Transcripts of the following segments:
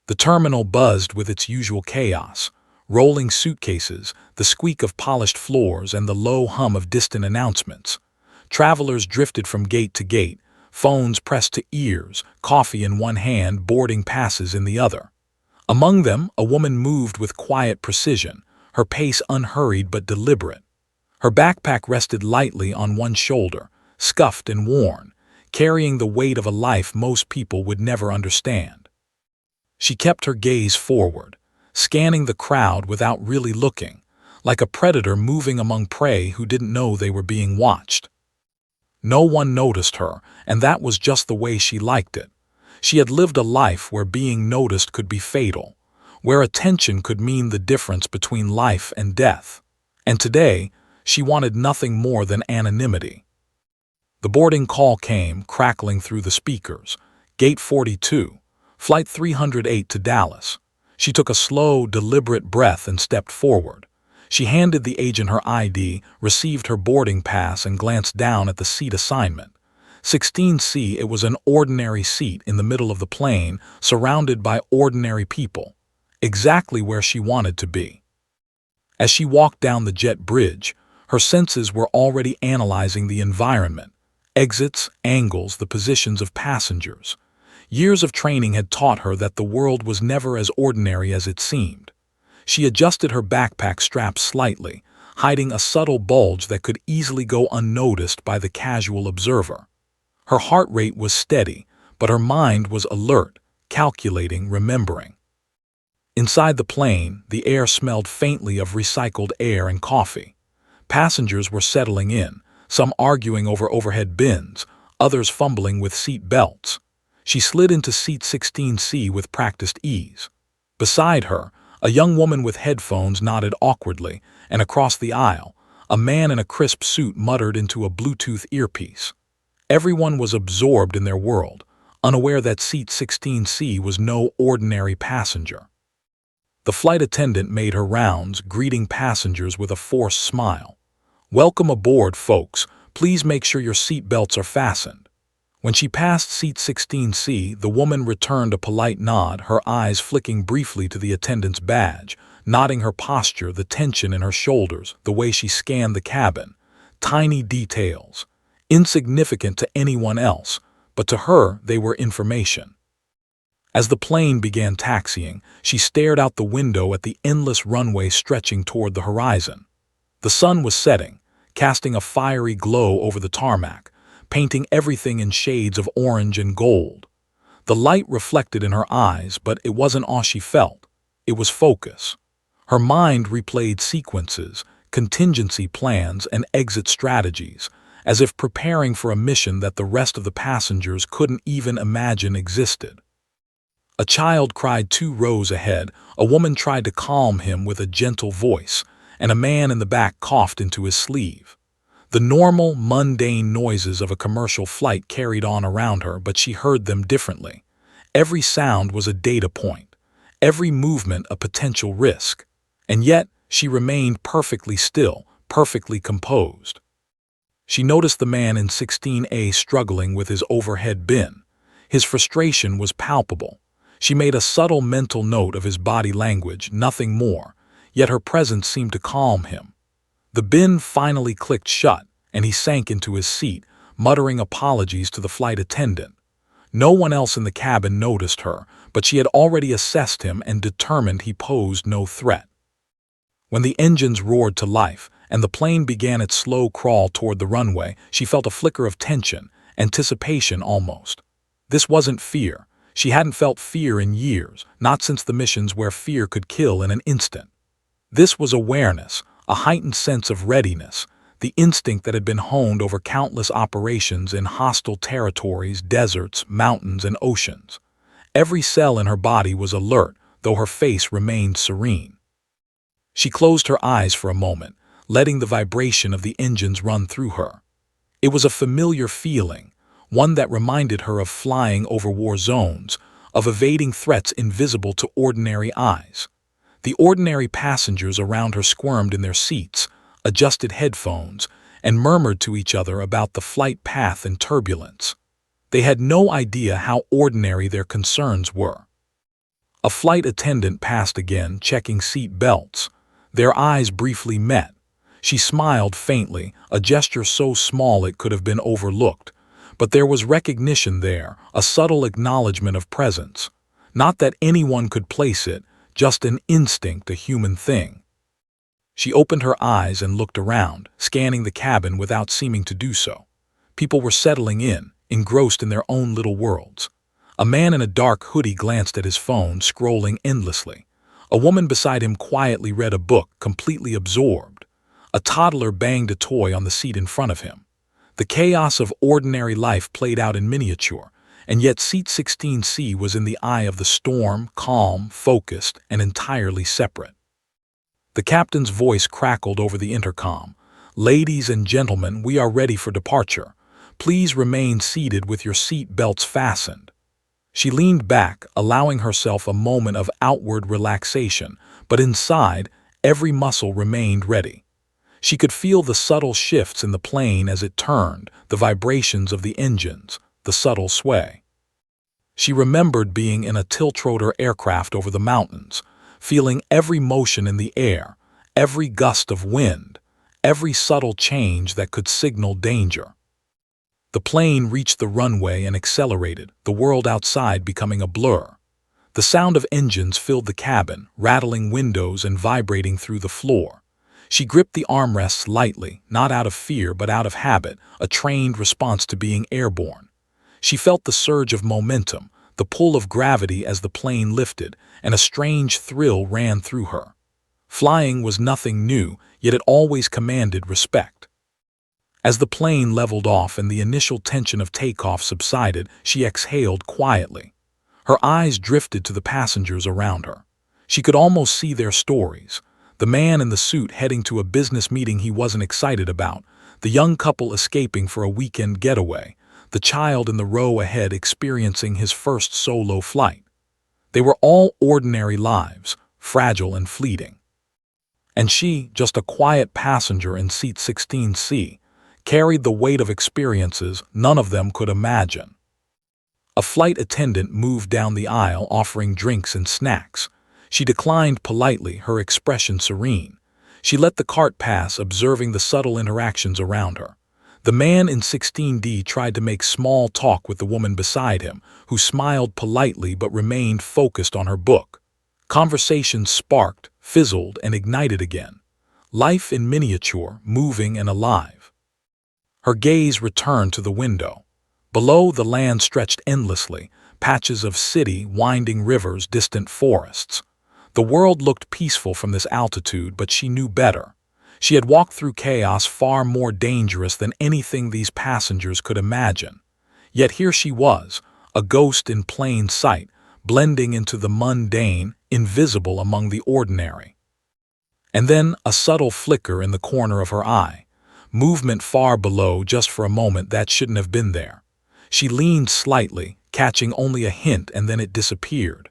The terminal buzzed with its usual chaos: rolling suitcases, the squeak of polished floors, and the low hum of distant announcements. Travelers drifted from gate to gate, phones pressed to ears, coffee in one hand, boarding passes in the other. Among them, a woman moved with quiet precision, her pace unhurried but deliberate. Her backpack rested lightly on one shoulder, scuffed and worn, carrying the weight of a life most people would never understand. She kept her gaze forward, scanning the crowd without really looking, like a predator moving among prey who didn't know they were being watched. No one noticed her, and that was just the way she liked it. She had lived a life where being noticed could be fatal, where attention could mean the difference between life and death. And today, she wanted nothing more than anonymity. The boarding call came, crackling through the speakers. Gate 42, Flight 308 to Dallas. She took a slow, deliberate breath and stepped forward. She handed the agent her ID, received her boarding pass, and glanced down at the seat assignment. 16C. It was an ordinary seat in the middle of the plane, surrounded by ordinary people, exactly where she wanted to be. As she walked down the jet bridge, her senses were already analyzing the environment: exits, angles, the positions of passengers. Years of training had taught her that the world was never as ordinary as it seemed. She adjusted her backpack strap slightly, hiding a subtle bulge that could easily go unnoticed by the casual observer. Her heart rate was steady, but her mind was alert, calculating, remembering. Inside the plane, the air smelled faintly of recycled air and coffee. Passengers were settling in, some arguing over overhead bins, others fumbling with seat belts. She slid into seat 16C with practiced ease. Beside her, a young woman with headphones nodded awkwardly, and across the aisle, a man in a crisp suit muttered into a Bluetooth earpiece. Everyone was absorbed in their world, unaware that seat 16C was no ordinary passenger. The flight attendant made her rounds, greeting passengers with a forced smile. "Welcome aboard, folks. Please make sure your seat belts are fastened." When she passed seat 16C, the woman returned a polite nod, her eyes flicking briefly to the attendant's badge, nodding her posture, the tension in her shoulders, the way she scanned the cabin. Tiny details, insignificant to anyone else, but to her they were information. As the plane began taxiing, she stared out the window at the endless runway stretching toward the horizon. The sun was setting, casting a fiery glow over the tarmac, painting everything in shades of orange and gold. The light reflected in her eyes, but it wasn't all she felt. It was focus. Her mind replayed sequences, contingency plans, and exit strategies, as if preparing for a mission that the rest of the passengers couldn't even imagine existed. A child cried 2 rows ahead, a woman tried to calm him with a gentle voice, and a man in the back coughed into his sleeve. The normal, mundane noises of a commercial flight carried on around her, but she heard them differently. Every sound was a data point, every movement a potential risk. And yet, she remained perfectly still, perfectly composed. She noticed the man in 16A struggling with his overhead bin. His frustration was palpable. She made a subtle mental note of his body language, nothing more, yet her presence seemed to calm him. The bin finally clicked shut, and he sank into his seat, muttering apologies to the flight attendant. No one else in the cabin noticed her, but she had already assessed him and determined he posed no threat. When the engines roared to life, and the plane began its slow crawl toward the runway, she felt a flicker of tension, anticipation almost. This wasn't fear. She hadn't felt fear in years, not since the missions where fear could kill in an instant. This was awareness, a heightened sense of readiness, the instinct that had been honed over countless operations in hostile territories, deserts, mountains, and oceans. Every cell in her body was alert, though her face remained serene. She closed her eyes for a moment, letting the vibration of the engines run through her. It was a familiar feeling, one that reminded her of flying over war zones, of evading threats invisible to ordinary eyes. The ordinary passengers around her squirmed in their seats, adjusted headphones, and murmured to each other about the flight path and turbulence. They had no idea how ordinary their concerns were. A flight attendant passed again, checking seat belts. Their eyes briefly met. She smiled faintly, a gesture so small it could have been overlooked. But there was recognition there, a subtle acknowledgement of presence. Not that anyone could place it, just an instinct, a human thing. She opened her eyes and looked around, scanning the cabin without seeming to do so. People were settling in, engrossed in their own little worlds. A man in a dark hoodie glanced at his phone, scrolling endlessly. A woman beside him quietly read a book, completely absorbed. A toddler banged a toy on the seat in front of him. The chaos of ordinary life played out in miniature, and yet Seat 16C was in the eye of the storm, calm, focused, and entirely separate. The captain's voice crackled over the intercom. "Ladies and gentlemen, we are ready for departure. Please remain seated with your seat belts fastened." She leaned back, allowing herself a moment of outward relaxation, but inside, every muscle remained ready. She could feel the subtle shifts in the plane as it turned, the vibrations of the engines, the subtle sway. She remembered being in a tiltrotor aircraft over the mountains, feeling every motion in the air, every gust of wind, every subtle change that could signal danger. The plane reached the runway and accelerated, the world outside becoming a blur. The sound of engines filled the cabin, rattling windows and vibrating through the floor. She gripped the armrests lightly, not out of fear but out of habit, a trained response to being airborne. She felt the surge of momentum, the pull of gravity as the plane lifted, and a strange thrill ran through her. Flying was nothing new, yet it always commanded respect. As the plane leveled off and the initial tension of takeoff subsided, she exhaled quietly. Her eyes drifted to the passengers around her. She could almost see their stories. The man in the suit heading to a business meeting he wasn't excited about, the young couple escaping for a weekend getaway, the child in the row ahead experiencing his first solo flight. They were all ordinary lives, fragile and fleeting. And she, just a quiet passenger in seat 16C, carried the weight of experiences none of them could imagine. A flight attendant moved down the aisle offering drinks and snacks. She declined politely, her expression serene. She let the cart pass, observing the subtle interactions around her. The man in 16D tried to make small talk with the woman beside him, who smiled politely but remained focused on her book. Conversations sparked, fizzled, and ignited again. Life in miniature, moving and alive. Her gaze returned to the window. Below, the land stretched endlessly, patches of city, winding rivers, distant forests. The world looked peaceful from this altitude, but she knew better. She had walked through chaos far more dangerous than anything these passengers could imagine. Yet here she was, a ghost in plain sight, blending into the mundane, invisible among the ordinary. And then a subtle flicker in the corner of her eye. Movement far below, just for a moment, that shouldn't have been there. She leaned slightly, catching only a hint, and then it disappeared.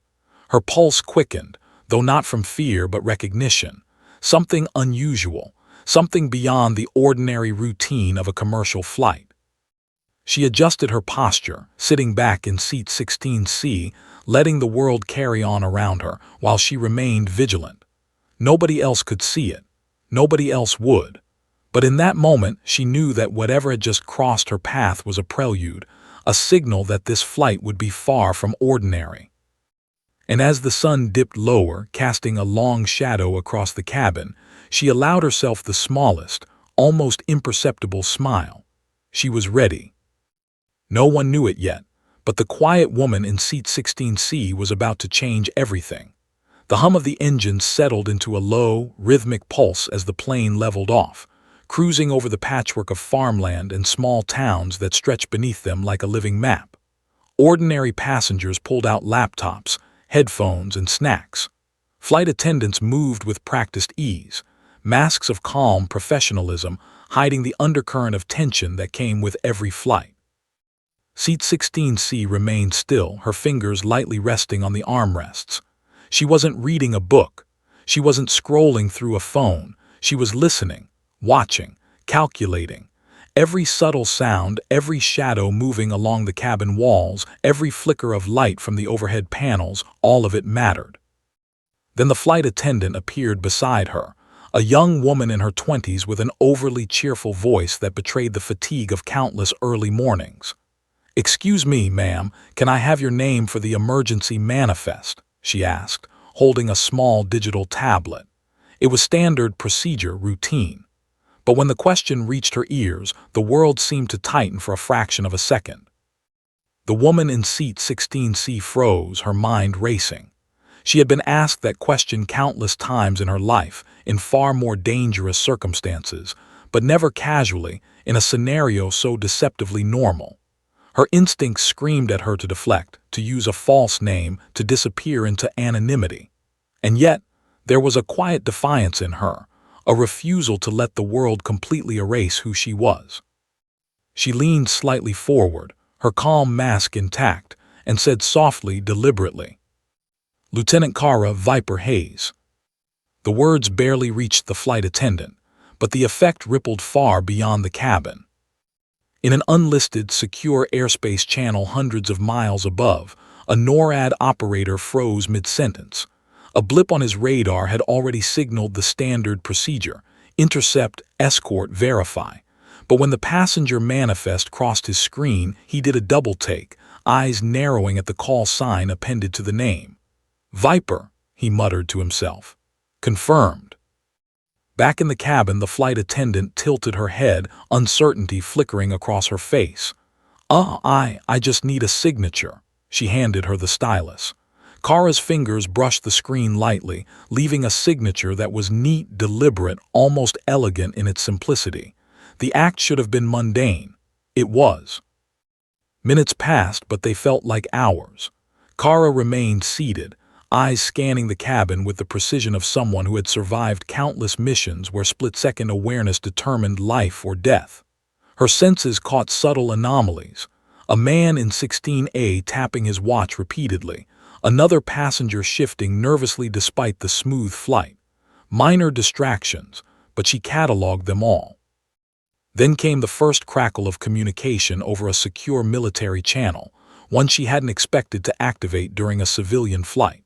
Her pulse quickened, though not from fear but recognition. Something unusual, something beyond the ordinary routine of a commercial flight. She adjusted her posture, sitting back in seat 16C, letting the world carry on around her while she remained vigilant. Nobody else could see it. Nobody else would. But in that moment, she knew that whatever had just crossed her path was a prelude, a signal that this flight would be far from ordinary. And as the sun dipped lower, casting a long shadow across the cabin, she allowed herself the smallest, almost imperceptible smile. She was ready. No one knew it yet, but the quiet woman in seat 16C was about to change everything. The hum of the engines settled into a low, rhythmic pulse as the plane leveled off, cruising over the patchwork of farmland and small towns that stretched beneath them like a living map. Ordinary passengers pulled out laptops, headphones, and snacks. Flight attendants moved with practiced ease, masks of calm professionalism hiding the undercurrent of tension that came with every flight. Seat 16C remained still, her fingers lightly resting on the armrests. She wasn't reading a book. She wasn't scrolling through a phone. She was listening, watching, calculating. Every subtle sound, every shadow moving along the cabin walls, every flicker of light from the overhead panels, all of it mattered. Then the flight attendant appeared beside her, a young woman in her 20s with an overly cheerful voice that betrayed the fatigue of countless early mornings. "Excuse me, ma'am, can I have your name for the emergency manifest?" she asked, holding a small digital tablet. It was standard procedure, routine. But when the question reached her ears, the world seemed to tighten for a fraction of a second. The woman in seat 16C froze, her mind racing. She had been asked that question countless times in her life, in far more dangerous circumstances, but never casually, in a scenario so deceptively normal. Her instincts screamed at her to deflect, to use a false name, to disappear into anonymity. And yet, there was a quiet defiance in her, a refusal to let the world completely erase who she was. She leaned slightly forward, her calm mask intact, and said softly, deliberately, "Lieutenant Kara Viper Hayes." The words barely reached the flight attendant, but the effect rippled far beyond the cabin. In an unlisted, secure airspace channel hundreds of miles above, a NORAD operator froze mid-sentence. A blip on his radar had already signaled the standard procedure: intercept, escort, verify. But when the passenger manifest crossed his screen, he did a double-take, eyes narrowing at the call sign appended to the name. "Viper," he muttered to himself. "Confirmed." Back in the cabin, the flight attendant tilted her head, uncertainty flickering across her face. I just need a signature." She handed her the stylus. Kara's fingers brushed the screen lightly, leaving a signature that was neat, deliberate, almost elegant in its simplicity. The act should have been mundane. It was. Minutes passed, but they felt like hours. Kara remained seated, eyes scanning the cabin with the precision of someone who had survived countless missions where split-second awareness determined life or death. Her senses caught subtle anomalies. A man in 16A tapping his watch repeatedly, another passenger shifting nervously despite the smooth flight. Minor distractions, but she cataloged them all. Then came the first crackle of communication over a secure military channel, one she hadn't expected to activate during a civilian flight.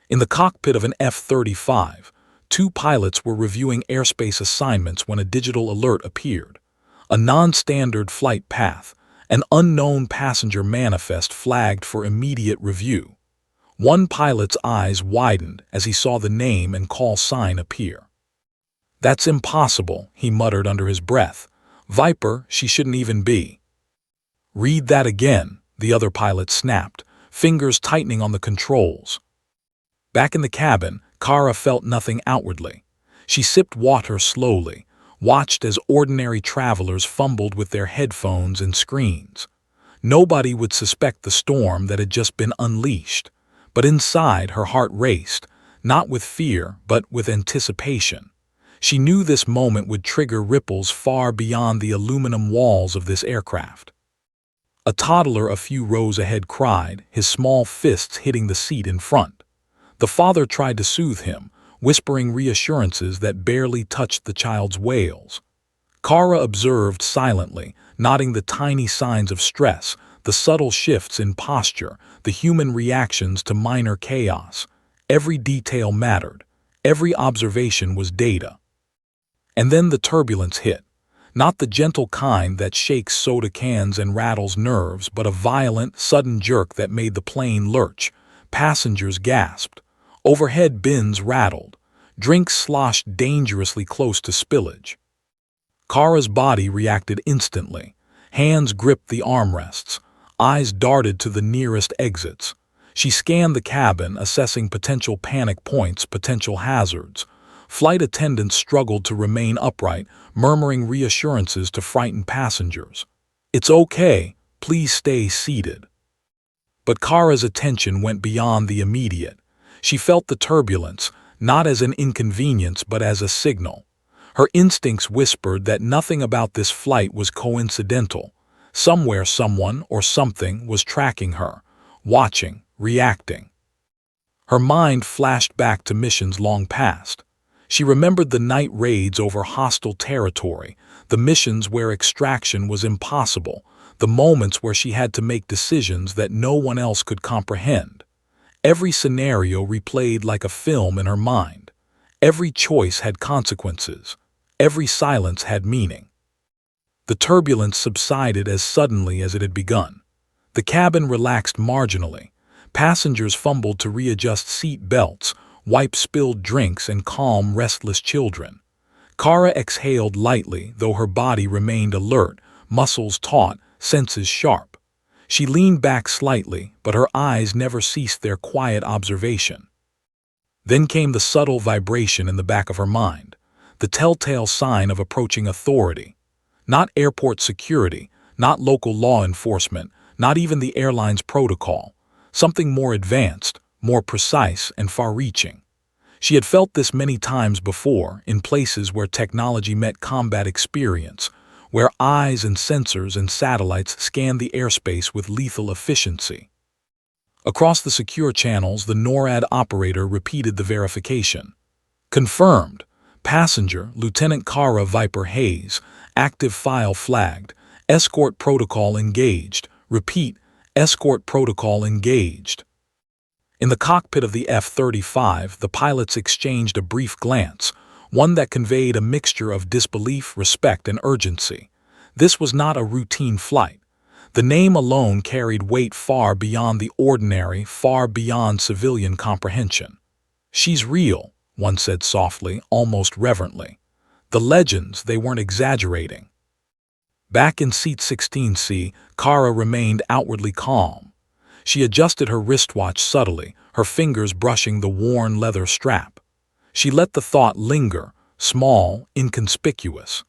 In the cockpit of an F-35, two pilots were reviewing airspace assignments when a digital alert appeared. A non-standard flight path, an unknown passenger manifest flagged for immediate review. One pilot's eyes widened as he saw the name and call sign appear. "That's impossible," he muttered under his breath. "Viper, she shouldn't even be." "Read that again," the other pilot snapped, fingers tightening on the controls. Back in the cabin, Kara felt nothing outwardly. She sipped water slowly, watched as ordinary travelers fumbled with their headphones and screens. Nobody would suspect the storm that had just been unleashed. But inside, her heart raced, not with fear, but with anticipation. She knew this moment would trigger ripples far beyond the aluminum walls of this aircraft. A toddler a few rows ahead cried, his small fists hitting the seat in front. The father tried to soothe him, whispering reassurances that barely touched the child's wails. Kara observed silently, noting the tiny signs of stress, the subtle shifts in posture, the human reactions to minor chaos. Every detail mattered. Every observation was data. And then the turbulence hit. Not the gentle kind that shakes soda cans and rattles nerves, but a violent, sudden jerk that made the plane lurch. Passengers gasped. Overhead bins rattled. Drinks sloshed dangerously close to spillage. Kara's body reacted instantly. Hands gripped the armrests. Eyes darted to the nearest exits. She scanned the cabin, assessing potential panic points, potential hazards. Flight attendants struggled to remain upright, murmuring reassurances to frightened passengers. "It's okay, please stay seated." But Kara's attention went beyond the immediate. She felt the turbulence, not as an inconvenience but as a signal. Her instincts whispered that nothing about this flight was coincidental. Somewhere someone or something was tracking her, watching, reacting. Her mind flashed back to missions long past. She remembered the night raids over hostile territory, the missions where extraction was impossible, the moments where she had to make decisions that no one else could comprehend. Every scenario replayed like a film in her mind. Every choice had consequences. Every silence had meaning. The turbulence subsided as suddenly as it had begun. The cabin relaxed marginally. Passengers fumbled to readjust seat belts, wipe spilled drinks, and calm restless children. Kara exhaled lightly, though her body remained alert, muscles taut, senses sharp. She leaned back slightly, but her eyes never ceased their quiet observation. Then came the subtle vibration in the back of her mind, the telltale sign of approaching authority. Not airport security, not local law enforcement, not even the airline's protocol. Something more advanced, more precise, and far-reaching. She had felt this many times before, in places where technology met combat experience, where eyes and sensors and satellites scanned the airspace with lethal efficiency. Across the secure channels, the NORAD operator repeated the verification. Confirmed. Passenger, Lieutenant Kara Viper Hayes. Active file flagged. Escort protocol engaged. Repeat, escort protocol engaged. In the cockpit of the F-35, the pilots exchanged a brief glance, one that conveyed a mixture of disbelief, respect, and urgency. This was not a routine flight. The name alone carried weight far beyond the ordinary, far beyond civilian comprehension. "She's real," one said softly, almost reverently. The legends, they weren't exaggerating. Back in seat 16C, Kara remained outwardly calm. She adjusted her wristwatch subtly, her fingers brushing the worn leather strap. She let the thought linger, small, inconspicuous.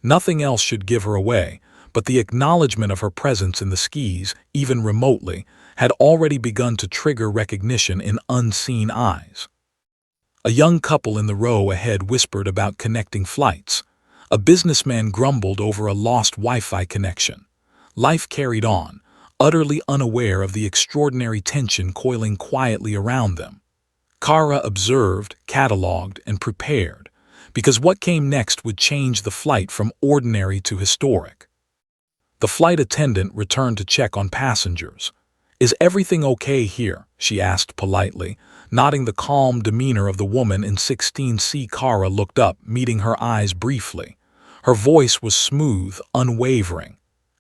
Nothing else should give her away, but the acknowledgement of her presence in the skis, even remotely, had already begun to trigger recognition in unseen eyes. A young couple in the row ahead whispered about connecting flights. A businessman grumbled over a lost Wi-Fi connection. Life carried on, utterly unaware of the extraordinary tension coiling quietly around them. Kara observed, catalogued, and prepared, because what came next would change the flight from ordinary to historic. The flight attendant returned to check on passengers. "Is everything okay here?" she asked politely, nodding the calm demeanor of the woman in 16C. Kara looked up, meeting her eyes briefly. Her voice was smooth, unwavering.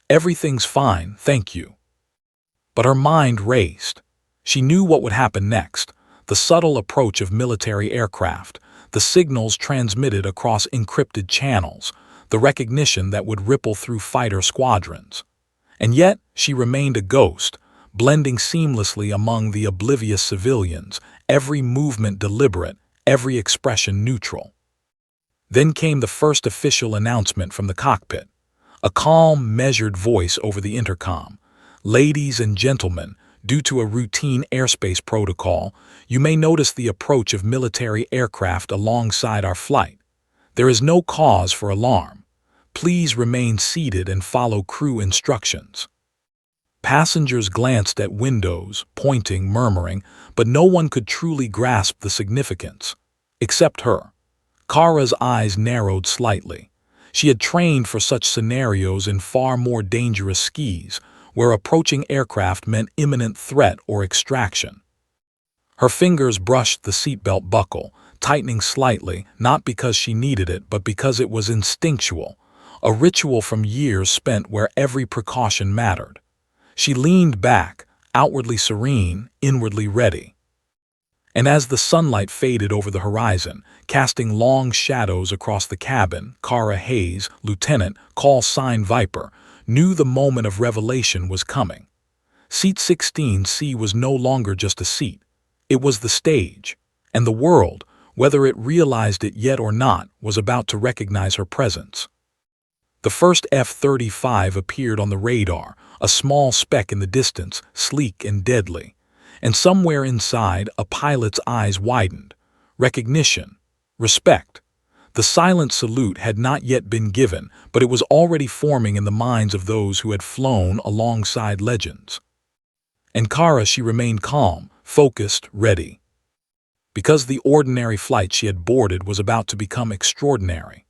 "Everything's fine, thank you." But her mind raced. She knew what would happen next. The subtle approach of military aircraft, the signals transmitted across encrypted channels, the recognition that would ripple through fighter squadrons. And yet, she remained a ghost, blending seamlessly among the oblivious civilians, every movement deliberate, every expression neutral. Then came the first official announcement from the cockpit. A calm, measured voice over the intercom. "Ladies and gentlemen, due to a routine airspace protocol, you may notice the approach of military aircraft alongside our flight. There is no cause for alarm. Please remain seated and follow crew instructions." Passengers glanced at windows, pointing, murmuring, but no one could truly grasp the significance. Except her. Kara's eyes narrowed slightly. She had trained for such scenarios in far more dangerous skis, where approaching aircraft meant imminent threat or extraction. Her fingers brushed the seatbelt buckle, tightening slightly, not because she needed it, but because it was instinctual, a ritual from years spent where every precaution mattered. She leaned back, outwardly serene, inwardly ready. And as the sunlight faded over the horizon, casting long shadows across the cabin, Kara Hayes, Lieutenant, call sign Viper, knew the moment of revelation was coming. Seat 16C was no longer just a seat. It was the stage, and the world, whether it realized it yet or not, was about to recognize her presence. The first F-35 appeared on the radar, a small speck in the distance, sleek and deadly. And somewhere inside, a pilot's eyes widened. Recognition. Respect. The silent salute had not yet been given, but it was already forming in the minds of those who had flown alongside legends. And Kara, she remained calm, focused, ready. because the ordinary flight she had boarded was about to become extraordinary.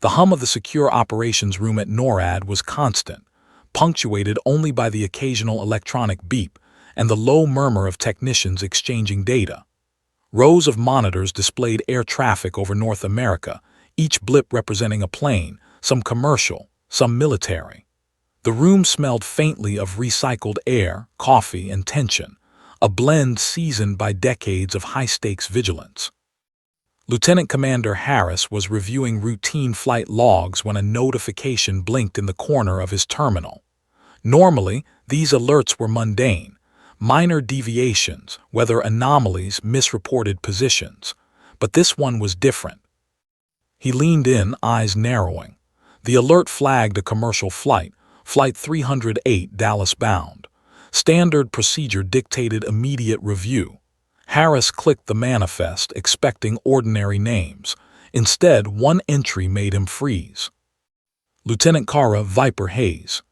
The hum of the secure operations room at NORAD was constant, punctuated only by the occasional electronic beep and the low murmur of technicians exchanging data. Rows of monitors displayed air traffic over North America, each blip representing a plane, some commercial, some military. The room smelled faintly of recycled air, coffee, and tension, a blend seasoned by decades of high-stakes vigilance. Lieutenant Commander Harris was reviewing routine flight logs when a notification blinked in the corner of his terminal. Normally, these alerts were mundane, minor deviations, weather anomalies, misreported positions. But this one was different. He leaned in, eyes narrowing. The alert flagged a commercial flight, Flight 308 Dallas bound. Standard procedure dictated immediate review. Harris clicked the manifest, expecting ordinary names. Instead, one entry made him freeze. Lieutenant Kara Viper Hayes.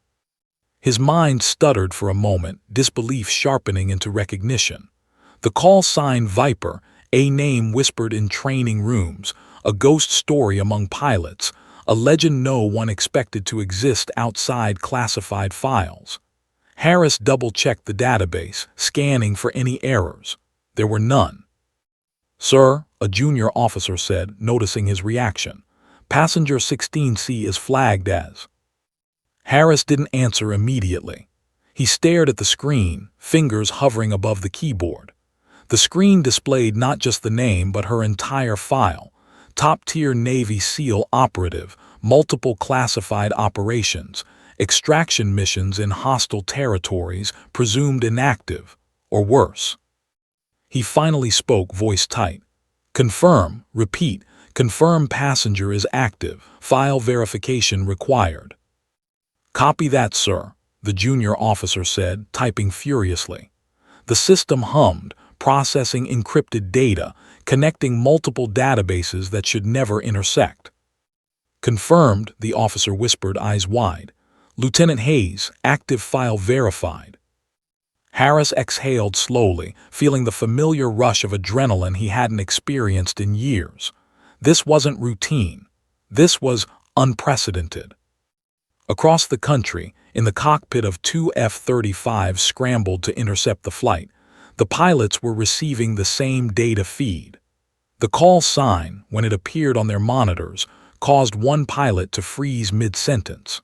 His mind stuttered for a moment, disbelief sharpening into recognition. The call sign Viper, a name whispered in training rooms, a ghost story among pilots, a legend no one expected to exist outside classified files. Harris double-checked the database, scanning for any errors. There were none. "Sir," a junior officer said, noticing his reaction, "Passenger 16C is flagged as..." Harris didn't answer immediately. He stared at the screen, fingers hovering above the keyboard. The screen displayed not just the name but her entire file. Top-tier Navy SEAL operative, multiple classified operations, extraction missions in hostile territories, presumed inactive, or worse. He finally spoke, voice tight. "Confirm, repeat, confirm passenger is active, file verification required." "Copy that, sir," the junior officer said, typing furiously. The system hummed, processing encrypted data, connecting multiple databases that should never intersect. "Confirmed," the officer whispered, eyes wide. "Lieutenant Hayes, active file verified." Harris exhaled slowly, feeling the familiar rush of adrenaline he hadn't experienced in years. This wasn't routine. This was unprecedented. Across the country, in the cockpit of two F-35s scrambled to intercept the flight, the pilots were receiving the same data feed. The call sign, when it appeared on their monitors, caused one pilot to freeze mid-sentence.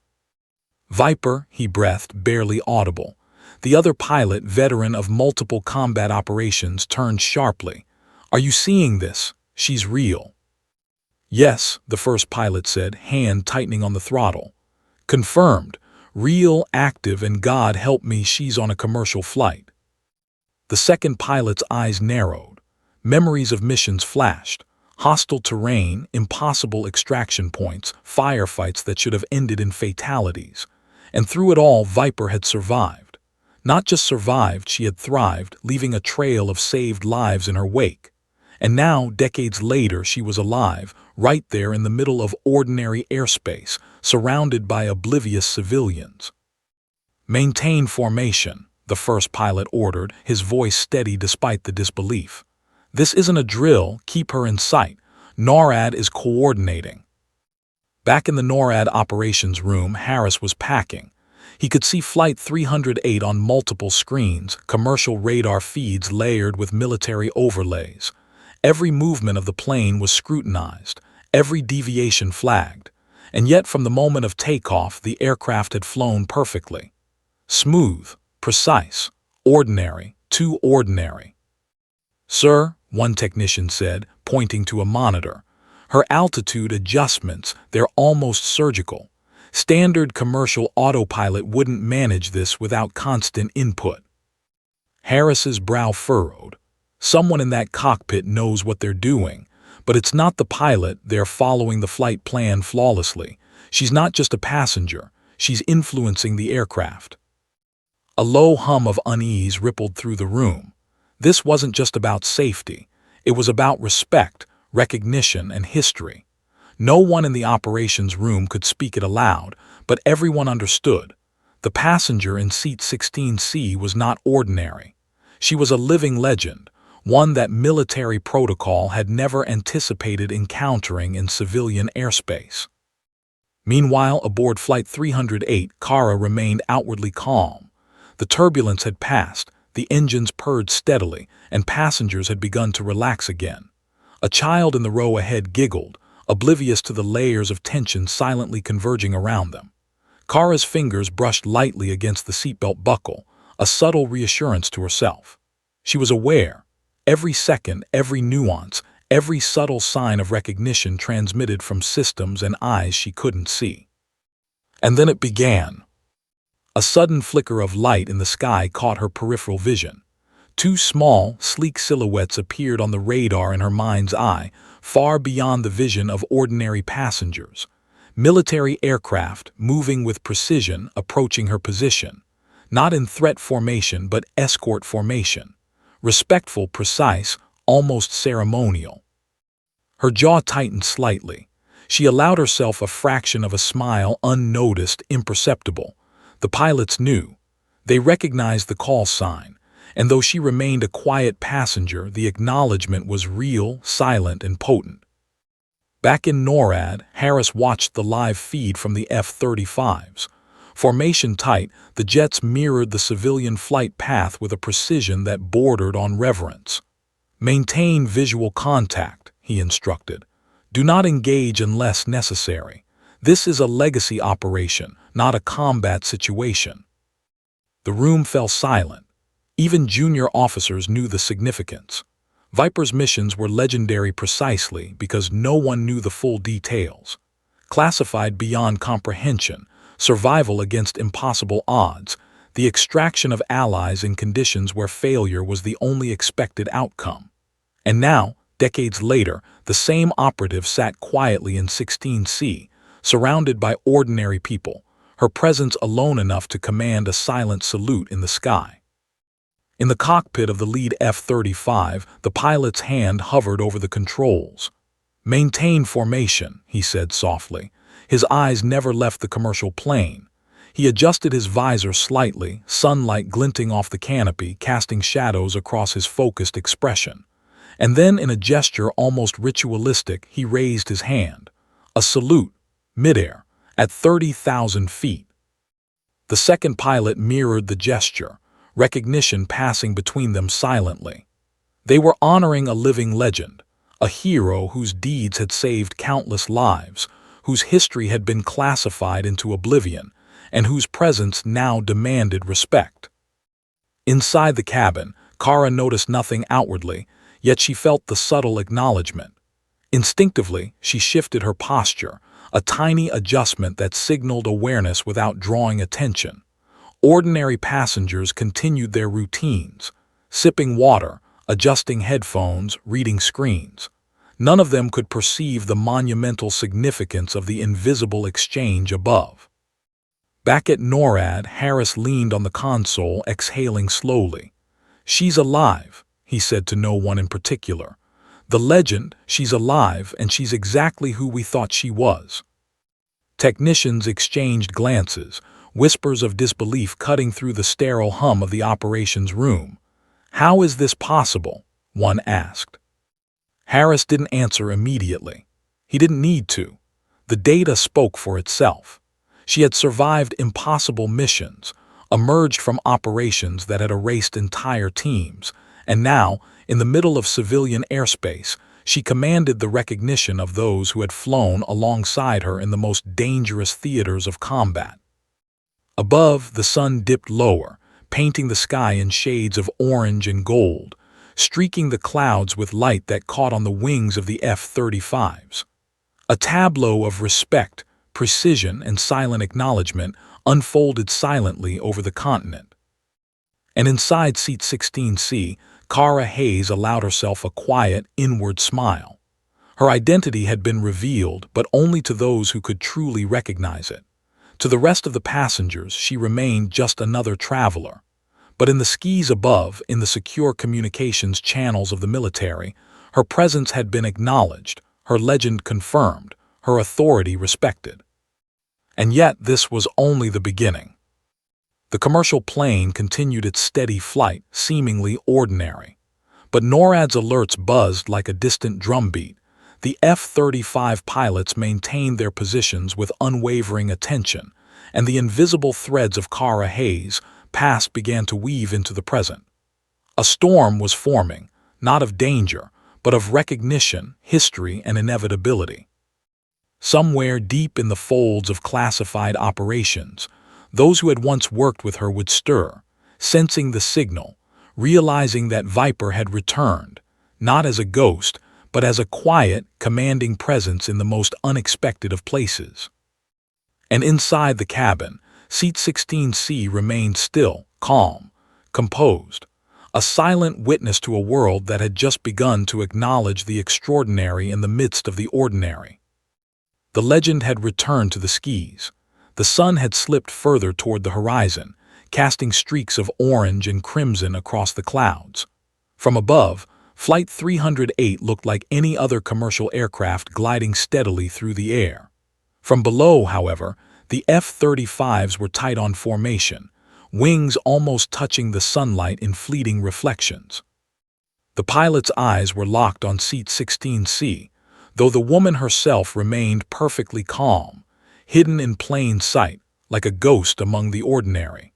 "Viper," he breathed, barely audible. The other pilot, veteran of multiple combat operations, turned sharply. "Are you seeing this? She's real." "Yes," the first pilot said, hand tightening on the throttle. "Confirmed. Real, active, and God help me, she's on a commercial flight." The second pilot's eyes narrowed. Memories of missions flashed. Hostile terrain, impossible extraction points, firefights that should have ended in fatalities. And through it all, Viper had survived. Not just survived, she had thrived, leaving a trail of saved lives in her wake. And now, decades later, she was alive, right there in the middle of ordinary airspace, surrounded by oblivious civilians. "Maintain formation," the first pilot ordered, his voice steady despite the disbelief. "This isn't a drill, keep her in sight. NORAD is coordinating." Back in the NORAD operations room, Harris was packing. He could see Flight 308 on multiple screens, commercial radar feeds layered with military overlays. Every movement of the plane was scrutinized, every deviation flagged. And yet from the moment of takeoff, the aircraft had flown perfectly. Smooth, precise, ordinary, too ordinary. "Sir," one technician said, pointing to a monitor, "her altitude adjustments, they're almost surgical. Standard commercial autopilot wouldn't manage this without constant input." Harris's brow furrowed. Someone in that cockpit knows what they're doing, but it's not the pilot. They're following the flight plan flawlessly. She's not just a passenger, she's influencing the aircraft. A low hum of unease rippled through the room. This wasn't just about safety. It was about respect, recognition, and history. No one in the operations room could speak it aloud, but everyone understood. The passenger in seat 16C was not ordinary. She was a living legend, one that military protocol had never anticipated encountering in civilian airspace. Meanwhile, aboard Flight 308, Kara remained outwardly calm. The turbulence had passed, the engines purred steadily, and passengers had begun to relax again. A child in the row ahead giggled, oblivious to the layers of tension silently converging around them. Kara's fingers brushed lightly against the seatbelt buckle, a subtle reassurance to herself. She was aware. Every second, every nuance, every subtle sign of recognition transmitted from systems and eyes she couldn't see. And then it began. A sudden flicker of light in the sky caught her peripheral vision. Two small, sleek silhouettes appeared on the radar in her mind's eye, far beyond the vision of ordinary passengers. Military aircraft, moving with precision, approaching her position. Not in threat formation, but escort formation. Respectful, precise, almost ceremonial. Her jaw tightened slightly. She allowed herself a fraction of a smile, unnoticed, imperceptible. The pilots knew. They recognized the call sign, and though she remained a quiet passenger, the acknowledgement was real, silent, and potent. Back in NORAD, Harris watched the live feed from the F-35s. Formation tight, the jets mirrored the civilian flight path with a precision that bordered on reverence. "Maintain visual contact," he instructed. "Do not engage unless necessary. This is a legacy operation, not a combat situation." The room fell silent. Even junior officers knew the significance. Viper's missions were legendary precisely because no one knew the full details. Classified beyond comprehension, survival against impossible odds, the extraction of allies in conditions where failure was the only expected outcome. And now, decades later, the same operative sat quietly in 16C, surrounded by ordinary people, her presence alone enough to command a silent salute in the sky. In the cockpit of the lead F-35, the pilot's hand hovered over the controls. "Maintain formation," he said softly. His eyes never left the commercial plane. He adjusted his visor slightly, sunlight glinting off the canopy, casting shadows across his focused expression. And then, in a gesture almost ritualistic, he raised his hand. A salute, midair, at 30,000 feet. The second pilot mirrored the gesture, recognition passing between them silently. They were honoring a living legend, a hero whose deeds had saved countless lives, whose history had been classified into oblivion, and whose presence now demanded respect. Inside the cabin, Kara noticed nothing outwardly, yet she felt the subtle acknowledgement. Instinctively, she shifted her posture, a tiny adjustment that signaled awareness without drawing attention. Ordinary passengers continued their routines, sipping water, adjusting headphones, reading screens. None of them could perceive the monumental significance of the invisible exchange above. Back at NORAD, Harris leaned on the console, exhaling slowly. "She's alive," he said to no one in particular. "The legend, she's alive, and she's exactly who we thought she was." Technicians exchanged glances, whispers of disbelief cutting through the sterile hum of the operations room. "How is this possible?" one asked. Harris didn't answer immediately. He didn't need to. The data spoke for itself. She had survived impossible missions, emerged from operations that had erased entire teams, and now, in the middle of civilian airspace, she commanded the recognition of those who had flown alongside her in the most dangerous theaters of combat. Above, the sun dipped lower, painting the sky in shades of orange and gold, streaking the clouds with light that caught on the wings of the F-35s. A tableau of respect, precision, and silent acknowledgement unfolded silently over the continent. And inside seat 16C, Kara Hayes allowed herself a quiet, inward smile. Her identity had been revealed, but only to those who could truly recognize it. To the rest of the passengers, she remained just another traveler. But in the skis above, in the secure communications channels of the military, her presence had been acknowledged, her legend confirmed, her authority respected. And yet this was only the beginning. The commercial plane continued its steady flight, seemingly ordinary. But NORAD's alerts buzzed like a distant drumbeat. The F-35 pilots maintained their positions with unwavering attention, and the invisible threads of Kara Hayes' past began to weave into the present. A storm was forming, not of danger, but of recognition, history, and inevitability. Somewhere deep in the folds of classified operations, those who had once worked with her would stir, sensing the signal, realizing that Viper had returned, not as a ghost, but as a quiet, commanding presence in the most unexpected of places. And inside the cabin, Seat 16C remained still, calm, composed, a silent witness to a world that had just begun to acknowledge the extraordinary in the midst of the ordinary. The legend had returned to the skis. The sun had slipped further toward the horizon, casting streaks of orange and crimson across the clouds. From above, Flight 308 looked like any other commercial aircraft gliding steadily through the air. From below, however, the F-35s were tight on formation, wings almost touching the sunlight in fleeting reflections. The pilot's eyes were locked on Seat 16C, though the woman herself remained perfectly calm, hidden in plain sight, like a ghost among the ordinary.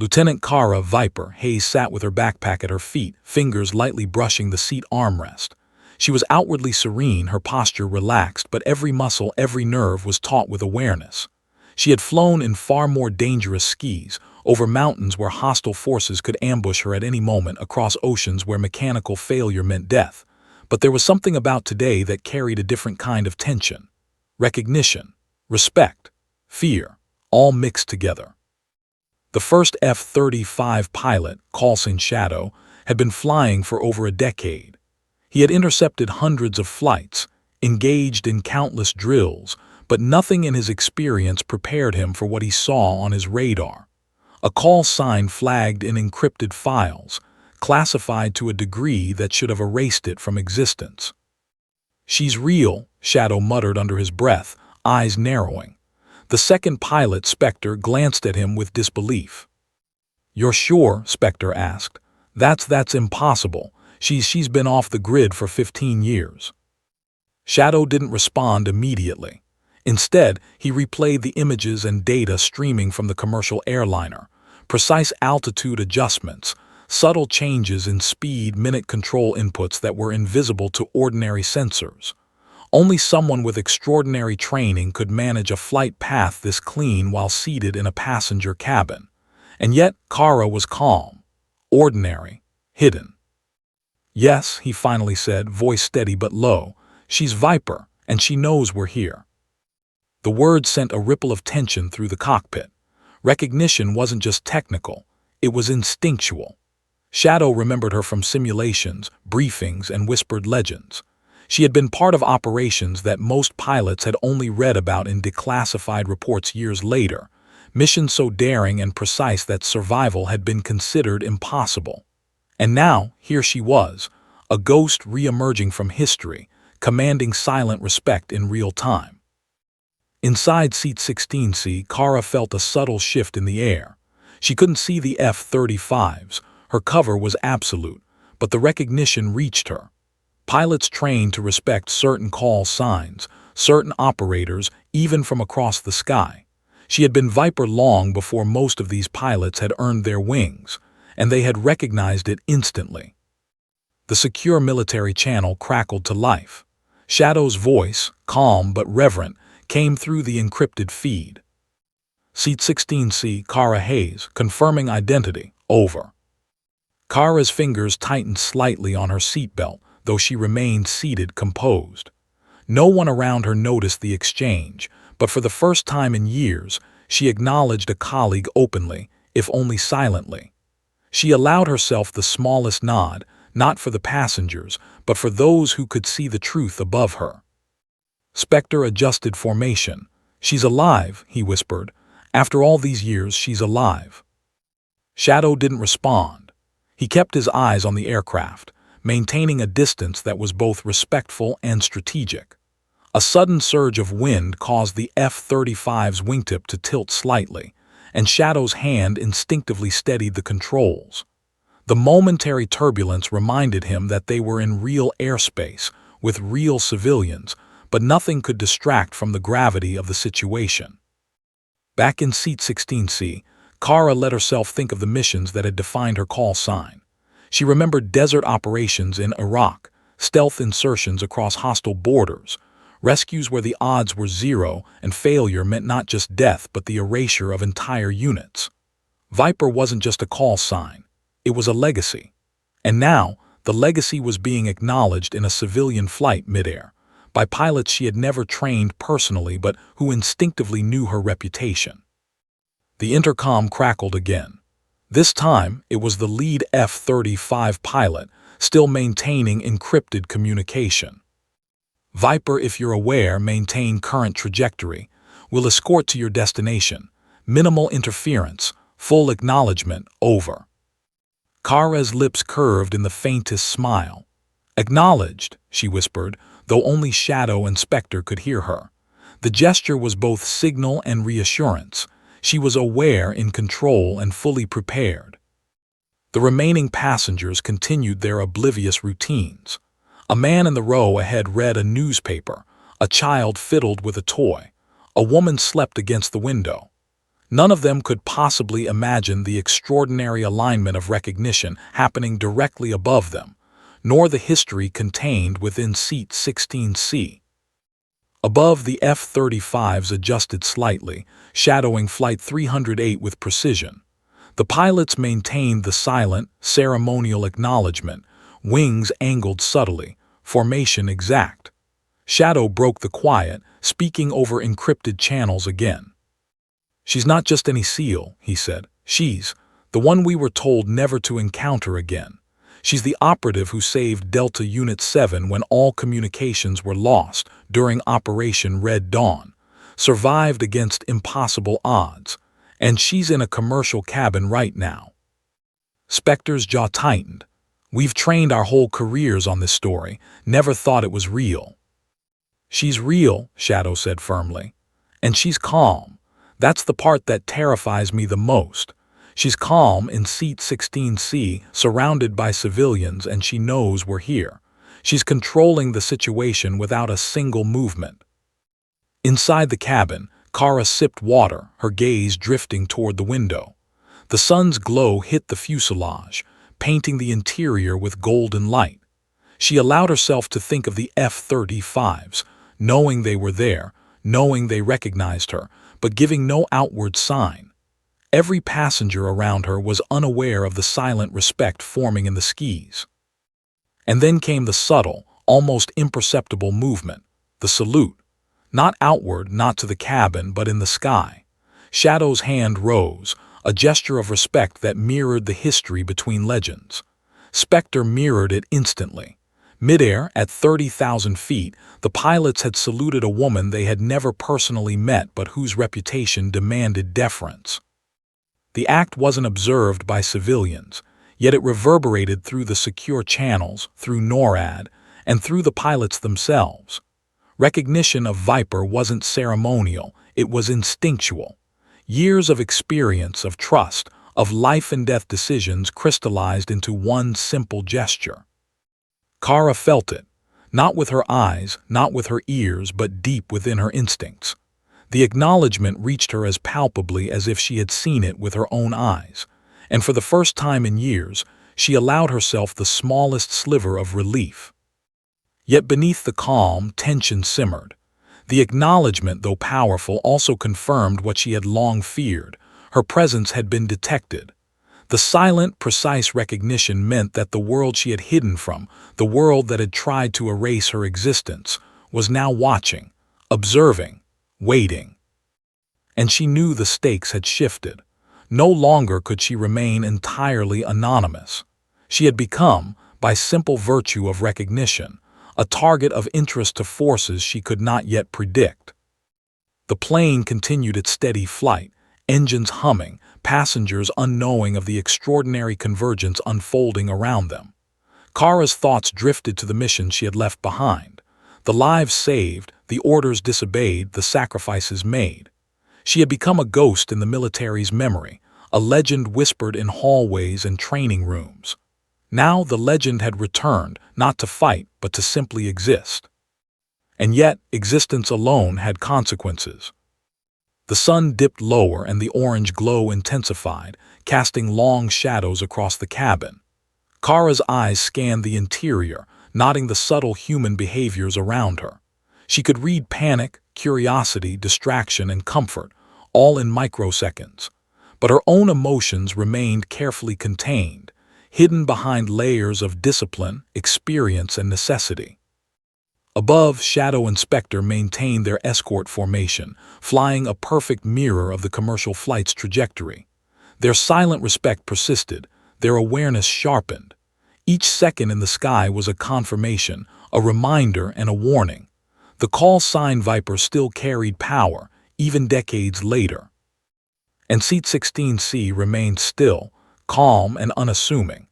Lieutenant Kara Viper Hayes sat with her backpack at her feet, fingers lightly brushing the seat armrest. She was outwardly serene, her posture relaxed, but every muscle, every nerve was taut with awareness. She had flown in far more dangerous skis, over mountains where hostile forces could ambush her at any moment, across oceans where mechanical failure meant death. But there was something about today that carried a different kind of tension. Recognition, respect, fear, all mixed together. The first F-35 pilot, Coulson Shadow, had been flying for over a decade. He had intercepted hundreds of flights, engaged in countless drills, but nothing in his experience prepared him for what he saw on his radar. A call sign flagged in encrypted files, classified to a degree that should have erased it from existence. "She's real," Shadow muttered under his breath, eyes narrowing. The second pilot, Spectre, glanced at him with disbelief. "You're sure?" Spectre asked. That's impossible. She's been off the grid for 15 years. Shadow didn't respond immediately. Instead, he replayed the images and data streaming from the commercial airliner, precise altitude adjustments, subtle changes in speed, minute control inputs that were invisible to ordinary sensors. Only someone with extraordinary training could manage a flight path this clean while seated in a passenger cabin. And yet, Kara was calm, ordinary, hidden. "Yes," he finally said, voice steady but low, "she's Viper, and she knows we're here." The words sent a ripple of tension through the cockpit. Recognition wasn't just technical, it was instinctual. Shadow remembered her from simulations, briefings, and whispered legends. She had been part of operations that most pilots had only read about in declassified reports years later, missions so daring and precise that survival had been considered impossible. And now, here she was, a ghost re-emerging from history, commanding silent respect in real time. Inside Seat 16C, Kara felt a subtle shift in the air. She couldn't see the F-35s, her cover was absolute, but the recognition reached her. Pilots trained to respect certain call signs, certain operators, even from across the sky. She had been Viper long before most of these pilots had earned their wings, and they had recognized it instantly. The secure military channel crackled to life. Shadow's voice, calm but reverent, came through the encrypted feed. "Seat 16C, Kara Hayes, confirming identity, over." Kara's fingers tightened slightly on her seatbelt, though she remained seated, composed. No one around her noticed the exchange, but for the first time in years, she acknowledged a colleague openly, if only silently. She allowed herself the smallest nod, not for the passengers, but for those who could see the truth above her. Spectre adjusted formation. "She's alive," he whispered. "After all these years, she's alive." Shadow didn't respond. He kept his eyes on the aircraft, maintaining a distance that was both respectful and strategic. A sudden surge of wind caused the F-35's wingtip to tilt slightly, and Shadow's hand instinctively steadied the controls. The momentary turbulence reminded him that they were in real airspace, with real civilians, but nothing could distract from the gravity of the situation. Back in seat 16C, Kara let herself think of the missions that had defined her call sign. She remembered desert operations in Iraq, stealth insertions across hostile borders, rescues where the odds were zero and failure meant not just death but the erasure of entire units. Viper wasn't just a call sign, it was a legacy. And now, the legacy was being acknowledged in a civilian flight midair, by pilots she had never trained personally but who instinctively knew her reputation. The intercom crackled again. This time, it was the lead F-35 pilot, still maintaining encrypted communication. Viper, if you're aware, maintain current trajectory. Will escort to your destination. Minimal interference. Full acknowledgement. Over. Kara's lips curved in the faintest smile. Acknowledged, she whispered, though only Shadow and Spectre could hear her. The gesture was both signal and reassurance. She was aware, in control, and fully prepared. The remaining passengers continued their oblivious routines. A man in the row ahead read a newspaper. A child fiddled with a toy. A woman slept against the window. None of them could possibly imagine the extraordinary alignment of recognition happening directly above them, nor the history contained within seat 16C. Above, the F-35s adjusted slightly, shadowing Flight 308 with precision. The pilots maintained the silent, ceremonial acknowledgement, wings angled subtly, formation exact. Shadow broke the quiet, speaking over encrypted channels again. "She's not just any SEAL," he said. "She's the one we were told never to encounter again. She's the operative who saved Delta Unit 7 when all communications were lost during Operation Red Dawn, survived against impossible odds, and she's in a commercial cabin right now." Spectre's jaw tightened. "We've trained our whole careers on this story, never thought it was real." "She's real," Shadow said firmly. "And she's calm. That's the part that terrifies me the most. She's calm in seat 16C, surrounded by civilians, and she knows we're here. She's controlling the situation without a single movement." Inside the cabin, Kara sipped water, her gaze drifting toward the window. The sun's glow hit the fuselage, painting the interior with golden light. She allowed herself to think of the F-35s, knowing they were there, knowing they recognized her, but giving no outward sign. Every passenger around her was unaware of the silent respect forming in the skis. And then came the subtle, almost imperceptible movement, the salute. Not outward, not to the cabin, but in the sky. Shadow's hand rose, a gesture of respect that mirrored the history between legends. Spectre mirrored it instantly. Midair, at 30,000 feet, the pilots had saluted a woman they had never personally met but whose reputation demanded deference. The act wasn't observed by civilians, yet it reverberated through the secure channels, through NORAD, and through the pilots themselves. Recognition of Viper wasn't ceremonial, it was instinctual. Years of experience, of trust, of life-and-death decisions crystallized into one simple gesture. Kara felt it, not with her eyes, not with her ears, but deep within her instincts. The acknowledgement reached her as palpably as if she had seen it with her own eyes, and for the first time in years, she allowed herself the smallest sliver of relief. Yet beneath the calm, tension simmered. The acknowledgement, though powerful, also confirmed what she had long feared. Her presence had been detected. The silent, precise recognition meant that the world she had hidden from, the world that had tried to erase her existence, was now watching, observing, waiting. And she knew the stakes had shifted. No longer could she remain entirely anonymous. She had become, by simple virtue of recognition, a target of interest to forces she could not yet predict. The plane continued its steady flight, engines humming, passengers unknowing of the extraordinary convergence unfolding around them. Kara's thoughts drifted to the mission she had left behind. The lives saved, the orders disobeyed, the sacrifices made. She had become a ghost in the military's memory, a legend whispered in hallways and training rooms. Now the legend had returned, not to fight, but to simply exist. And yet, existence alone had consequences. The sun dipped lower and the orange glow intensified, casting long shadows across the cabin. Kara's eyes scanned the interior, noting the subtle human behaviors around her. She could read panic, curiosity, distraction, and comfort, all in microseconds. But her own emotions remained carefully contained, hidden behind layers of discipline, experience, and necessity. Above, Shadow and Spectre maintained their escort formation, flying a perfect mirror of the commercial flight's trajectory. Their silent respect persisted, their awareness sharpened. Each second in the sky was a confirmation, a reminder, and a warning. The call sign Viper still carried power, even decades later. And Seat 16C remained still, calm and unassuming,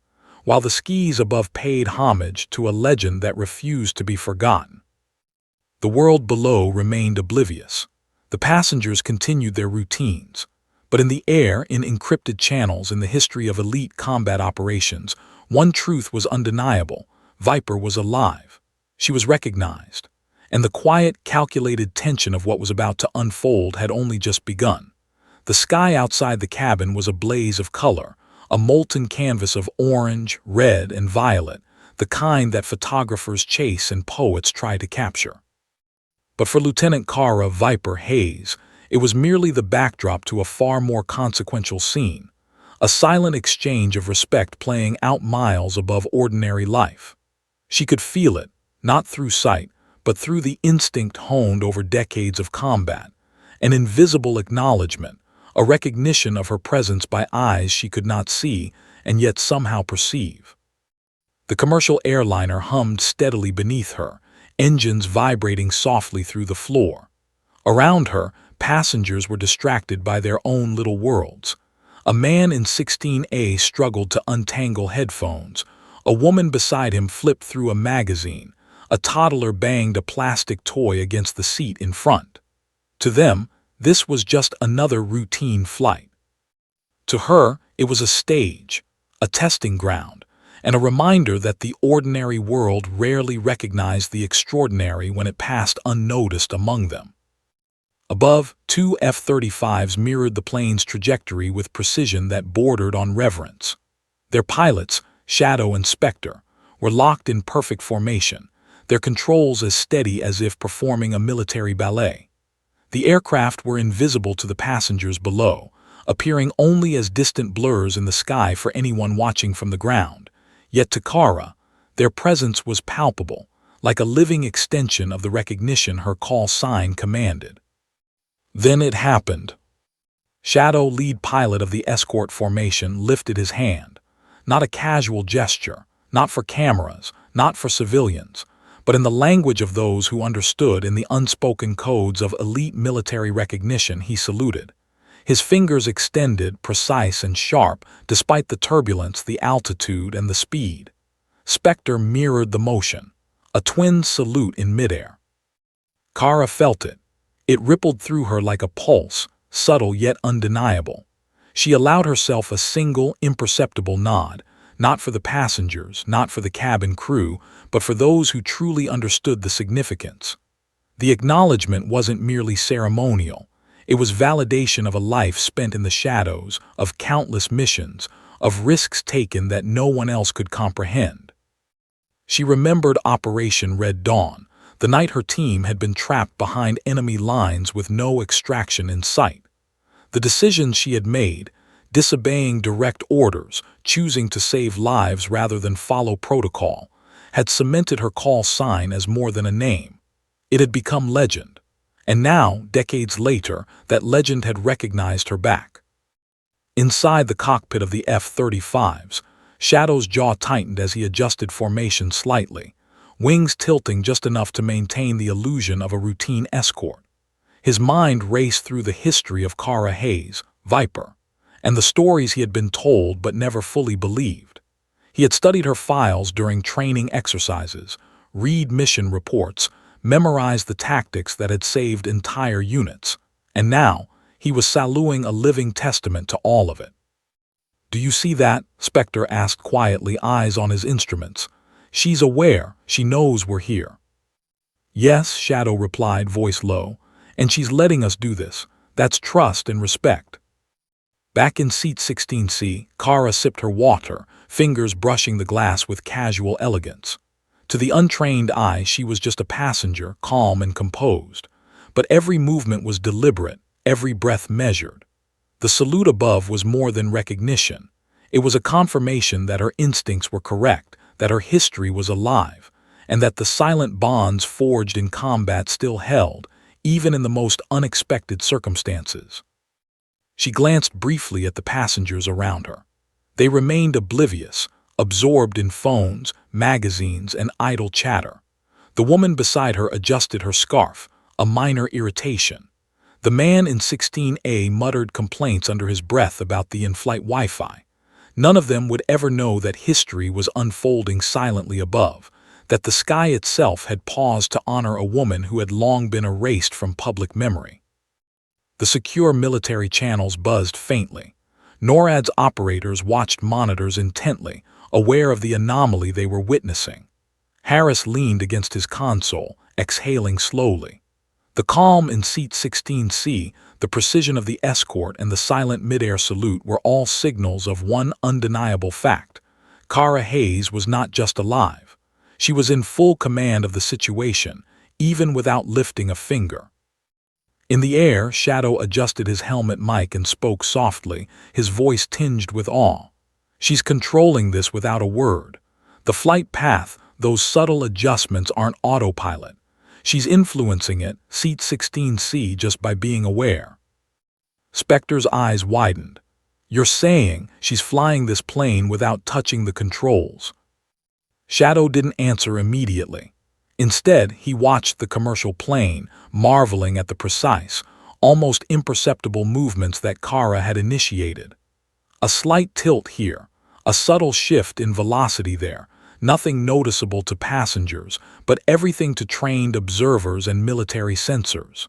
while the skies above paid homage to a legend that refused to be forgotten. The world below remained oblivious. The passengers continued their routines. But in the air, in encrypted channels in the history of elite combat operations, one truth was undeniable: Viper was alive. She was recognized. And the quiet, calculated tension of what was about to unfold had only just begun. The sky outside the cabin was a blaze of color, a molten canvas of orange, red, and violet, the kind that photographers chase and poets try to capture. But for Lieutenant Kara Viper Hayes, it was merely the backdrop to a far more consequential scene, a silent exchange of respect playing out miles above ordinary life. She could feel it, not through sight, but through the instinct honed over decades of combat, an invisible acknowledgement, a recognition of her presence by eyes she could not see and yet somehow perceive. The commercial airliner hummed steadily beneath her, engines vibrating softly through the floor. Around her, passengers were distracted by their own little worlds. A man in 16A struggled to untangle headphones. A woman beside him flipped through a magazine. A toddler banged a plastic toy against the seat in front. To them, this was just another routine flight. To her, it was a stage, a testing ground, and a reminder that the ordinary world rarely recognized the extraordinary when it passed unnoticed among them. Above, two F-35s mirrored the plane's trajectory with precision that bordered on reverence. Their pilots, Shadow and Spectre, were locked in perfect formation, their controls as steady as if performing a military ballet. The aircraft were invisible to the passengers below, appearing only as distant blurs in the sky for anyone watching from the ground. Yet to Kara, their presence was palpable, like a living extension of the recognition her call sign commanded. Then it happened. Shadow, lead pilot of the escort formation, lifted his hand. Not a casual gesture, not for cameras, not for civilians, but in the language of those who understood, in the unspoken codes of elite military recognition, he saluted. His fingers extended, precise and sharp, despite the turbulence, the altitude, and the speed. Spectre mirrored the motion, a twin salute in midair. Kara felt it. It rippled through her like a pulse, subtle yet undeniable. She allowed herself a single, imperceptible nod, not for the passengers, not for the cabin crew, but for those who truly understood the significance. The acknowledgement wasn't merely ceremonial. It was validation of a life spent in the shadows, of countless missions, of risks taken that no one else could comprehend. She remembered Operation Red Dawn, the night her team had been trapped behind enemy lines with no extraction in sight. The decisions she had made, disobeying direct orders, choosing to save lives rather than follow protocol, had cemented her call sign as more than a name. It had become legend. And now, decades later, that legend had recognized her back. Inside the cockpit of the F-35s, Shadow's jaw tightened as he adjusted formation slightly, wings tilting just enough to maintain the illusion of a routine escort. His mind raced through the history of Kara Hayes, Viper, and the stories he had been told but never fully believed. He had studied her files during training exercises, read mission reports, memorized the tactics that had saved entire units, and now he was saluting a living testament to all of it. "Do you see that?" Spectre asked quietly, eyes on his instruments. "She's aware. She knows we're here." "Yes," Shadow replied, voice low. "And she's letting us do this. That's trust and respect." Back in seat 16C, Kara sipped her water, fingers brushing the glass with casual elegance. To the untrained eye, she was just a passenger, calm and composed. But every movement was deliberate, every breath measured. The salute above was more than recognition. It was a confirmation that her instincts were correct, that her history was alive, and that the silent bonds forged in combat still held, even in the most unexpected circumstances. She glanced briefly at the passengers around her. They remained oblivious, absorbed in phones, magazines, and idle chatter. The woman beside her adjusted her scarf, a minor irritation. The man in 16A muttered complaints under his breath about the in-flight Wi-Fi. None of them would ever know that history was unfolding silently above, that the sky itself had paused to honor a woman who had long been erased from public memory. The secure military channels buzzed faintly. NORAD's operators watched monitors intently, aware of the anomaly they were witnessing. Harris leaned against his console, exhaling slowly. The calm in seat 16C, the precision of the escort, and the silent mid-air salute were all signals of one undeniable fact. Kara Hayes was not just alive. She was in full command of the situation, even without lifting a finger. In the air, Shadow adjusted his helmet mic and spoke softly, his voice tinged with awe. "She's controlling this without a word. The flight path, those subtle adjustments aren't autopilot. She's influencing it, seat 16C, just by being aware." Spectre's eyes widened. "You're saying she's flying this plane without touching the controls?" Shadow didn't answer immediately. Instead, he watched the commercial plane, marveling at the precise, almost imperceptible movements that Kara had initiated. A slight tilt here, a subtle shift in velocity there, nothing noticeable to passengers, but everything to trained observers and military sensors.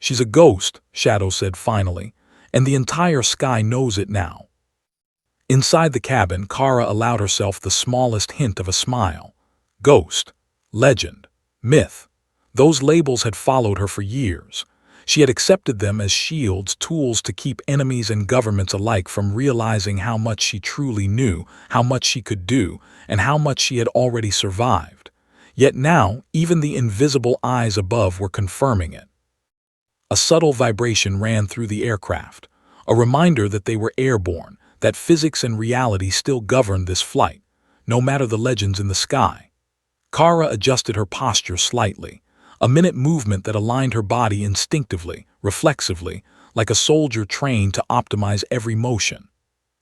"She's a ghost," Shadow said finally, "and the entire sky knows it now." Inside the cabin, Kara allowed herself the smallest hint of a smile. Ghost. Legend, myth, those labels had followed her for years. She had accepted them as shields, tools to keep enemies and governments alike from realizing how much she truly knew, how much she could do, and how much she had already survived. Yet now, even the invisible eyes above were confirming it. A subtle vibration ran through the aircraft, a reminder that they were airborne, that physics and reality still governed this flight, no matter the legends in the sky. Kara adjusted her posture slightly, a minute movement that aligned her body instinctively, reflexively, like a soldier trained to optimize every motion.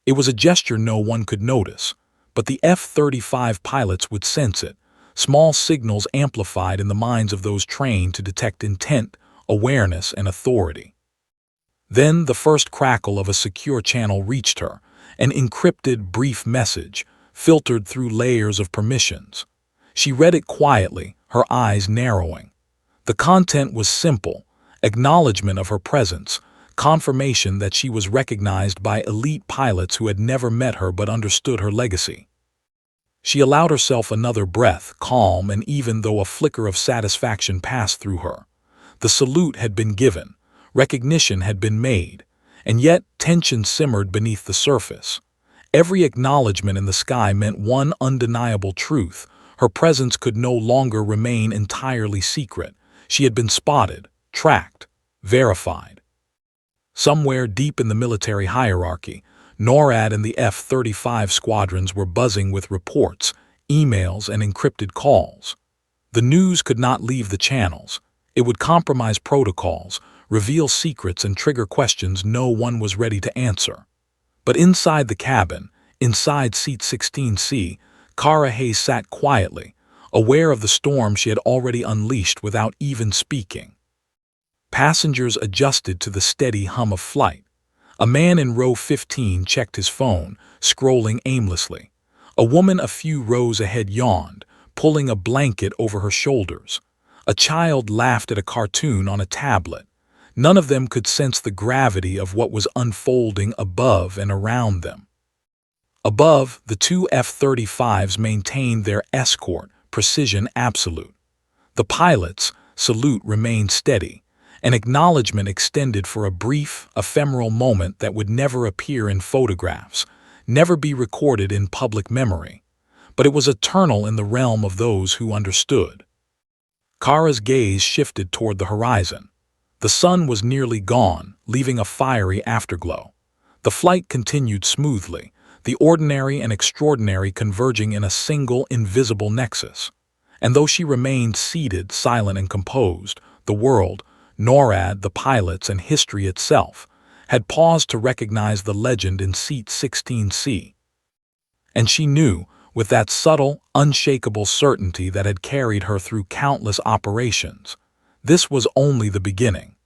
It was a gesture no one could notice, but the F-35 pilots would sense it, small signals amplified in the minds of those trained to detect intent, awareness, and authority. Then the first crackle of a secure channel reached her, an encrypted, brief message, filtered through layers of permissions. She read it quietly, her eyes narrowing. The content was simple: acknowledgement of her presence, confirmation that she was recognized by elite pilots who had never met her but understood her legacy. She allowed herself another breath, calm, and even though a flicker of satisfaction passed through her. The salute had been given, recognition had been made, and yet tension simmered beneath the surface. Every acknowledgement in the sky meant one undeniable truth: her presence could no longer remain entirely secret. She had been spotted, tracked, verified. Somewhere deep in the military hierarchy, NORAD and the F-35 squadrons were buzzing with reports, emails, and encrypted calls. The news could not leave the channels. It would compromise protocols, reveal secrets, and trigger questions no one was ready to answer. But inside the cabin, inside seat 16C, Kara Hayes sat quietly, aware of the storm she had already unleashed without even speaking. Passengers adjusted to the steady hum of flight. A man in row 15 checked his phone, scrolling aimlessly. A woman a few rows ahead yawned, pulling a blanket over her shoulders. A child laughed at a cartoon on a tablet. None of them could sense the gravity of what was unfolding above and around them. Above, the two F-35s maintained their escort, precision absolute. The pilot's salute remained steady, an acknowledgement extended for a brief, ephemeral moment that would never appear in photographs, never be recorded in public memory. But it was eternal in the realm of those who understood. Kara's gaze shifted toward the horizon. The sun was nearly gone, leaving a fiery afterglow. The flight continued smoothly, the ordinary and extraordinary converging in a single invisible nexus. And though she remained seated, silent and composed, the world, NORAD, the pilots, and history itself, had paused to recognize the legend in Seat 16C. And she knew, with that subtle, unshakable certainty that had carried her through countless operations, this was only the beginning.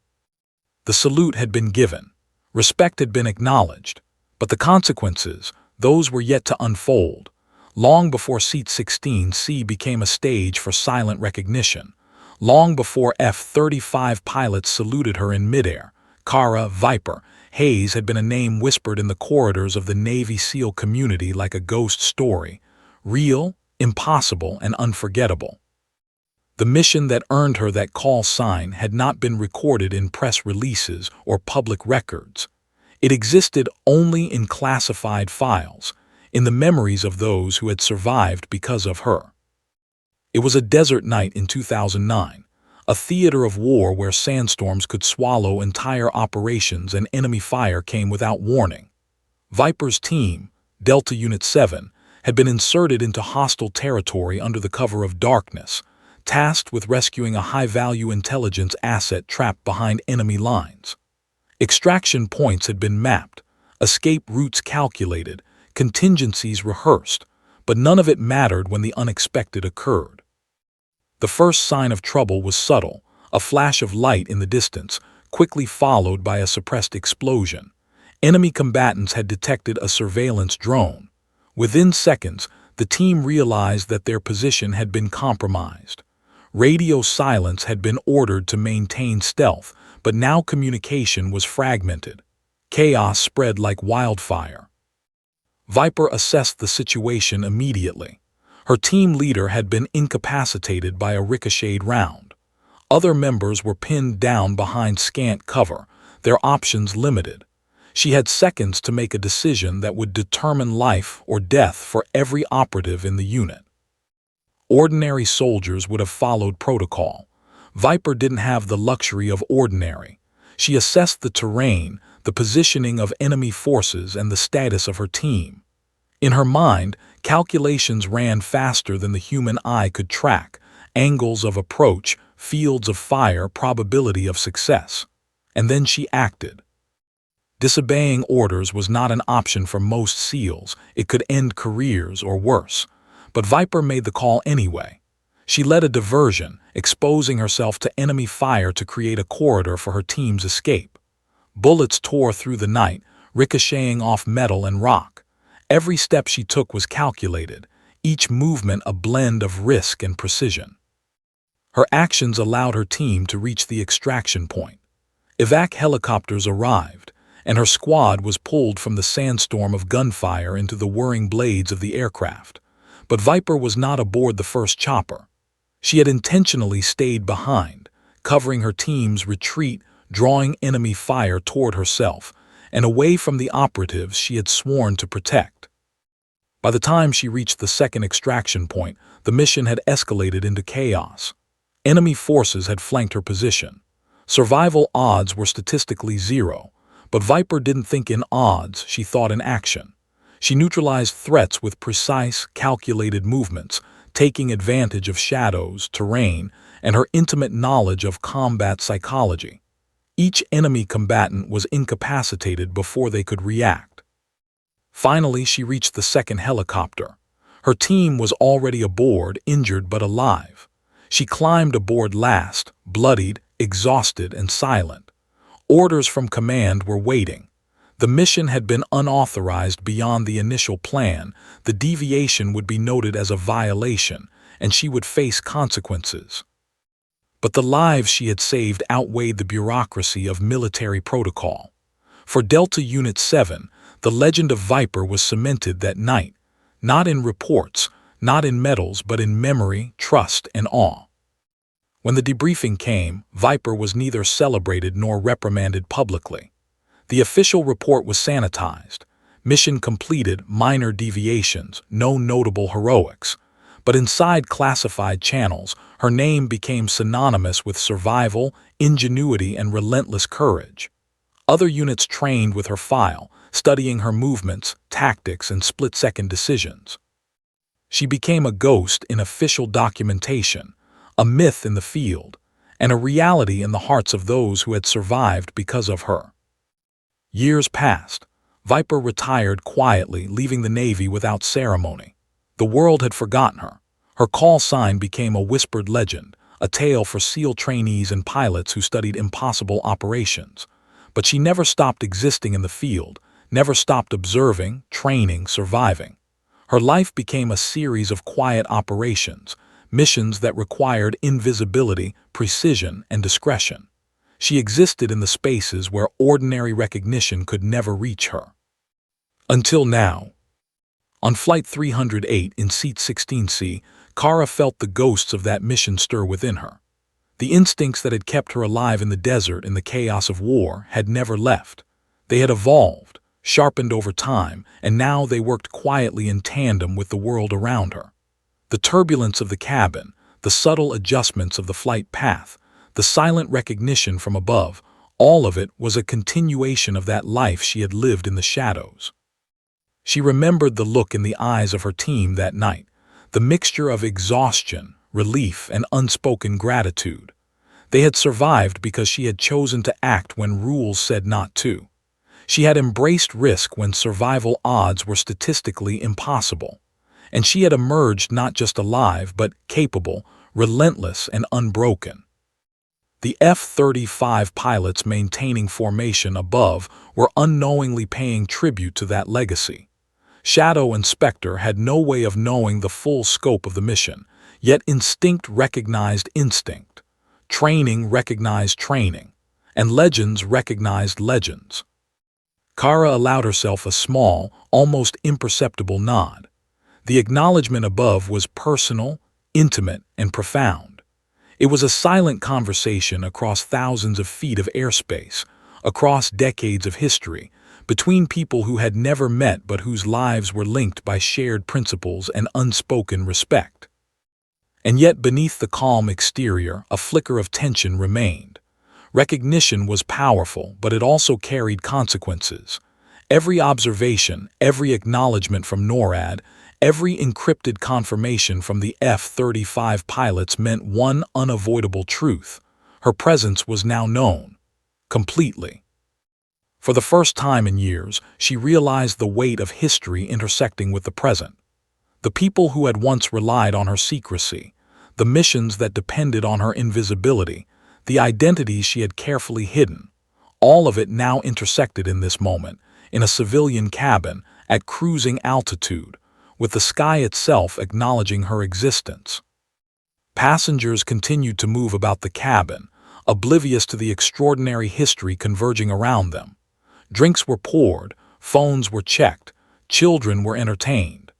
The salute had been given, respect had been acknowledged, but the consequences, those were yet to unfold. Long before Seat 16C became a stage for silent recognition, long before F-35 pilots saluted her in midair, Kara Viper Hayes had been a name whispered in the corridors of the Navy SEAL community like a ghost story, real, impossible, and unforgettable. The mission that earned her that call sign had not been recorded in press releases or public records. It existed only in classified files, in the memories of those who had survived because of her. It was a desert night in 2009, a theater of war where sandstorms could swallow entire operations and enemy fire came without warning. Viper's team, Delta Unit 7, had been inserted into hostile territory under the cover of darkness, tasked with rescuing a high-value intelligence asset trapped behind enemy lines. Extraction points had been mapped, escape routes calculated, contingencies rehearsed, but none of it mattered when the unexpected occurred. The first sign of trouble was subtle, a flash of light in the distance, quickly followed by a suppressed explosion. Enemy combatants had detected a surveillance drone. Within seconds, the team realized that their position had been compromised. Radio silence had been ordered to maintain stealth, but now communication was fragmented. Chaos spread like wildfire. Viper assessed the situation immediately. Her team leader had been incapacitated by a ricocheted round. Other members were pinned down behind scant cover, their options limited. She had seconds to make a decision that would determine life or death for every operative in the unit. Ordinary soldiers would have followed protocol. Viper didn't have the luxury of ordinary. She assessed the terrain, the positioning of enemy forces, and the status of her team. In her mind, calculations ran faster than the human eye could track, angles of approach, fields of fire, probability of success. And then she acted. Disobeying orders was not an option for most SEALs. It could end careers or worse. But Viper made the call anyway. She led a diversion, exposing herself to enemy fire to create a corridor for her team's escape. Bullets tore through the night, ricocheting off metal and rock. Every step she took was calculated, each movement a blend of risk and precision. Her actions allowed her team to reach the extraction point. Evac helicopters arrived, and her squad was pulled from the sandstorm of gunfire into the whirring blades of the aircraft. But Viper was not aboard the first chopper. She had intentionally stayed behind, covering her team's retreat, drawing enemy fire toward herself, and away from the operatives she had sworn to protect. By the time she reached the second extraction point, the mission had escalated into chaos. Enemy forces had flanked her position. Survival odds were statistically zero, but Viper didn't think in odds, she thought in action. She neutralized threats with precise, calculated movements, taking advantage of shadows, terrain, and her intimate knowledge of combat psychology. Each enemy combatant was incapacitated before they could react. Finally, she reached the second helicopter. Her team was already aboard, injured but alive. She climbed aboard last, bloodied, exhausted, and silent. Orders from command were waiting. The mission had been unauthorized beyond the initial plan. The deviation would be noted as a violation, and she would face consequences. But the lives she had saved outweighed the bureaucracy of military protocol. For Delta Unit 7, The legend of Viper was cemented that night, not in reports, not in medals, but in memory, trust, and awe. When the debriefing came, Viper was neither celebrated nor reprimanded publicly. The official report was sanitized. Mission completed, minor deviations, no notable heroics. But inside classified channels, her name became synonymous with survival, ingenuity, and relentless courage. Other units trained with her file, studying her movements, tactics, and split-second decisions. She became a ghost in official documentation, a myth in the field, and a reality in the hearts of those who had survived because of her. Years passed. Viper retired quietly, leaving the Navy without ceremony. The world had forgotten her. Her call sign became a whispered legend, a tale for SEAL trainees and pilots who studied impossible operations. But she never stopped existing in the field, never stopped observing, training, surviving. Her life became a series of quiet operations, missions that required invisibility, precision, and discretion. She existed in the spaces where ordinary recognition could never reach her. Until now. On Flight 308 in Seat 16C, Kara felt the ghosts of that mission stir within her. The instincts that had kept her alive in the desert in the chaos of war had never left. They had evolved, sharpened over time, and now they worked quietly in tandem with the world around her. The turbulence of the cabin, the subtle adjustments of the flight path, the silent recognition from above, all of it was a continuation of that life she had lived in the shadows. She remembered the look in the eyes of her team that night, the mixture of exhaustion, relief, and unspoken gratitude. They had survived because she had chosen to act when rules said not to. She had embraced risk when survival odds were statistically impossible. And she had emerged not just alive, but capable, relentless, and unbroken. The F-35 pilots maintaining formation above were unknowingly paying tribute to that legacy. Shadow and Spectre had no way of knowing the full scope of the mission, yet instinct recognized instinct, training recognized training, and legends recognized legends. Kara allowed herself a small, almost imperceptible nod. The acknowledgement above was personal, intimate, and profound. It was a silent conversation across thousands of feet of airspace, across decades of history, between people who had never met but whose lives were linked by shared principles and unspoken respect. And yet beneath the calm exterior, a flicker of tension remained. Recognition was powerful, but it also carried consequences. Every observation, every acknowledgement from NORAD, every encrypted confirmation from the F-35 pilots meant one unavoidable truth. Her presence was now known. Completely. For the first time in years, she realized the weight of history intersecting with the present. The people who had once relied on her secrecy, the missions that depended on her invisibility, the identities she had carefully hidden, all of it now intersected in this moment, in a civilian cabin, at cruising altitude, with the sky itself acknowledging her existence. Passengers continued to move about the cabin, oblivious to the extraordinary history converging around them. Drinks were poured, phones were checked, children were entertained.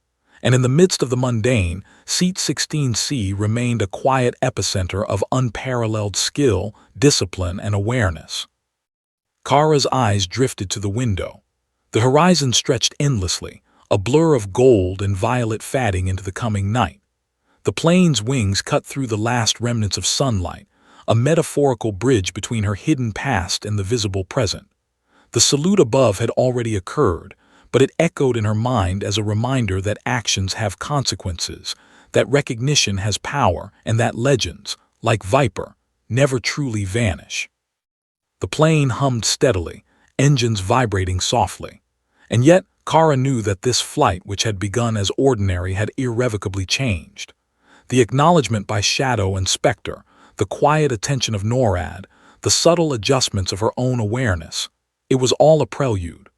And in the midst of the mundane, Seat 16C remained a quiet epicenter of unparalleled skill, discipline, and awareness. Kara's eyes drifted to the window. The horizon stretched endlessly, a blur of gold and violet fading into the coming night. The plane's wings cut through the last remnants of sunlight, a metaphorical bridge between her hidden past and the visible present. The salute above had already occurred, but it echoed in her mind as a reminder that actions have consequences, that recognition has power, and that legends, like Viper, never truly vanish. The plane hummed steadily, engines vibrating softly. And yet, Kara knew that this flight, which had begun as ordinary, had irrevocably changed. The acknowledgement by Shadow and Spectre, the quiet attention of NORAD, the subtle adjustments of her own awareness, it was all a prelude.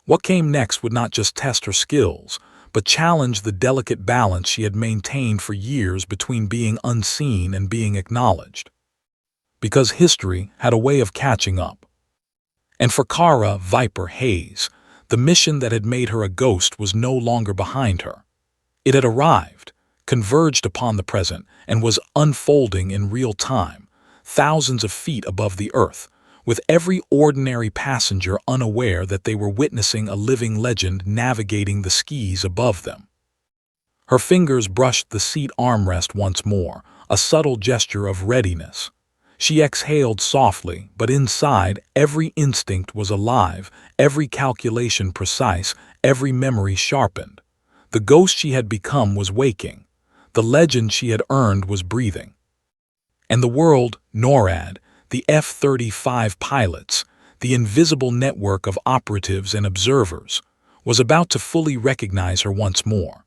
What came next would not just test her skills, but challenge the delicate balance she had maintained for years between being unseen and being acknowledged. Because history had a way of catching up. And for Kara Viper Hayes, The mission that had made her a ghost was no longer behind her. It had arrived, converged upon the present, and was unfolding in real time, thousands of feet above the earth, with every ordinary passenger unaware that they were witnessing a living legend navigating the skis above them. Her fingers brushed the seat armrest once more, a subtle gesture of readiness. She exhaled softly, but inside, every instinct was alive, every calculation precise, every memory sharpened. The ghost she had become was waking. The legend she had earned was breathing. And the world, NORAD, the F-35 pilots, the invisible network of operatives and observers, was about to fully recognize her once more.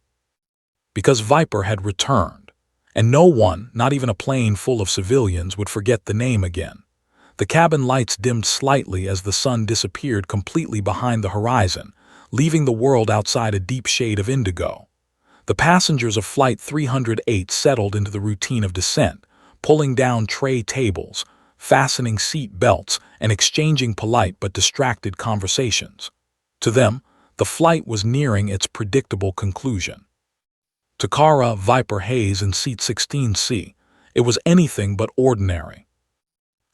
Because Viper had returned, and no one, not even a plane full of civilians, would forget the name again. The cabin lights dimmed slightly as the sun disappeared completely behind the horizon, leaving the world outside a deep shade of indigo. The passengers of Flight 308 settled into the routine of descent, pulling down tray tables, fastening seat belts, and exchanging polite but distracted conversations. To them, the flight was nearing its predictable conclusion. To Kara, Viper, Hayes, and Seat 16C, it was anything but ordinary.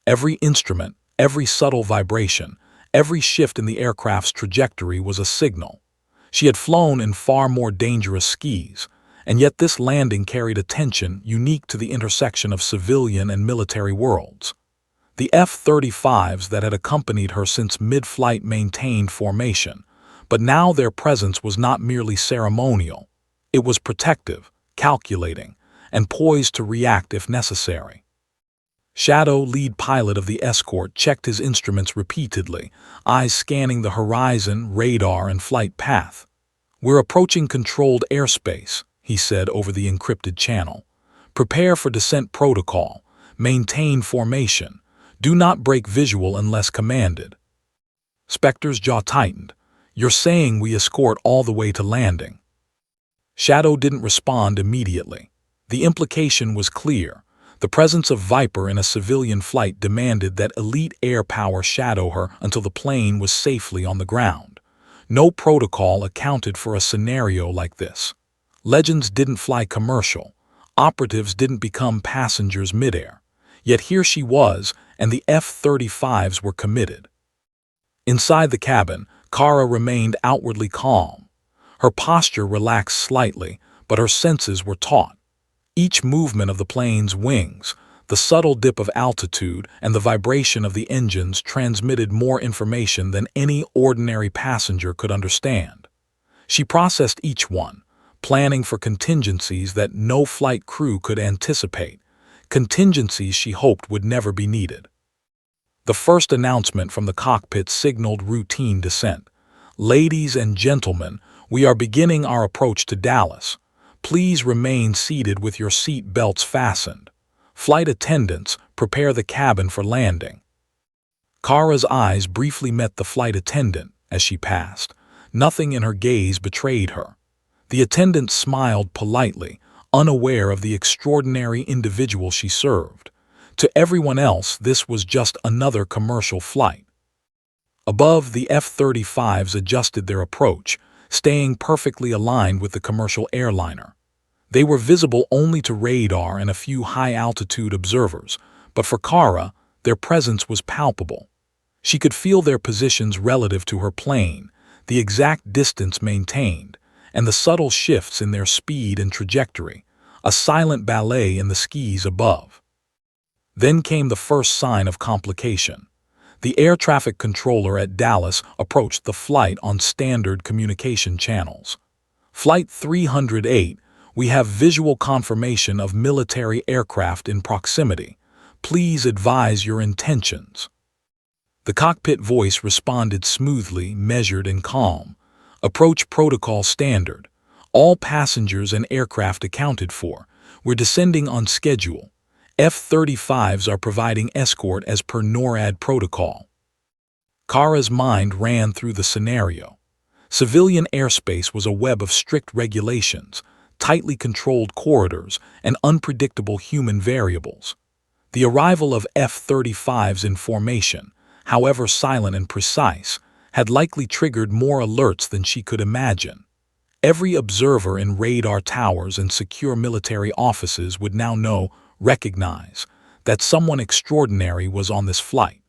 Every instrument, every subtle vibration, every shift in the aircraft's trajectory was a signal. She had flown in far more dangerous skis, and yet this landing carried a tension unique to the intersection of civilian and military worlds. The F-35s that had accompanied her since mid-flight maintained formation, but now their presence was not merely ceremonial. It was protective, calculating, and poised to react if necessary. Shadow, lead pilot of the escort, checked his instruments repeatedly, eyes scanning the horizon, radar, and flight path. "We're approaching controlled airspace," he said over the encrypted channel. "Prepare for descent protocol. Maintain formation. Do not break visual unless commanded." Spectre's jaw tightened. "You're saying we escort all the way to landing?" Shadow didn't respond immediately. The implication was clear. The presence of Viper in a civilian flight demanded that elite air power shadow her until the plane was safely on the ground. No protocol accounted for a scenario like this. Legends didn't fly commercial. Operatives didn't become passengers midair. Yet here she was, and the F-35s were committed. Inside the cabin, Kara remained outwardly calm. Her posture relaxed slightly, but her senses were taut. Each movement of the plane's wings, the subtle dip of altitude, and the vibration of the engines transmitted more information than any ordinary passenger could understand. She processed each one, planning for contingencies that no flight crew could anticipate, contingencies she hoped would never be needed. The first announcement from the cockpit signaled routine descent. "Ladies and gentlemen, we are beginning our approach to Dallas. Please remain seated with your seat belts fastened. Flight attendants, prepare the cabin for landing." Kara's eyes briefly met the flight attendant as she passed. Nothing in her gaze betrayed her. The attendant smiled politely, unaware of the extraordinary individual she served. To everyone else, this was just another commercial flight. Above, the F-35s adjusted their approach, staying perfectly aligned with the commercial airliner. They were visible only to radar and a few high-altitude observers, but for Kara, their presence was palpable. She could feel their positions relative to her plane, the exact distance maintained, and the subtle shifts in their speed and trajectory, a silent ballet in the skis above. Then came the first sign of complication. The air traffic controller at Dallas approached the flight on standard communication channels. "Flight 308, we have visual confirmation of military aircraft in proximity. Please advise your intentions." The cockpit voice responded smoothly, measured, and calm. "Approach protocol standard. All passengers and aircraft accounted for. We're descending on schedule. F-35s are providing escort as per NORAD protocol." Kara's mind ran through the scenario. Civilian airspace was a web of strict regulations, tightly controlled corridors, and unpredictable human variables. The arrival of F-35s in formation, however silent and precise, had likely triggered more alerts than she could imagine. Every observer in radar towers and secure military offices would now recognize, that someone extraordinary was on this flight.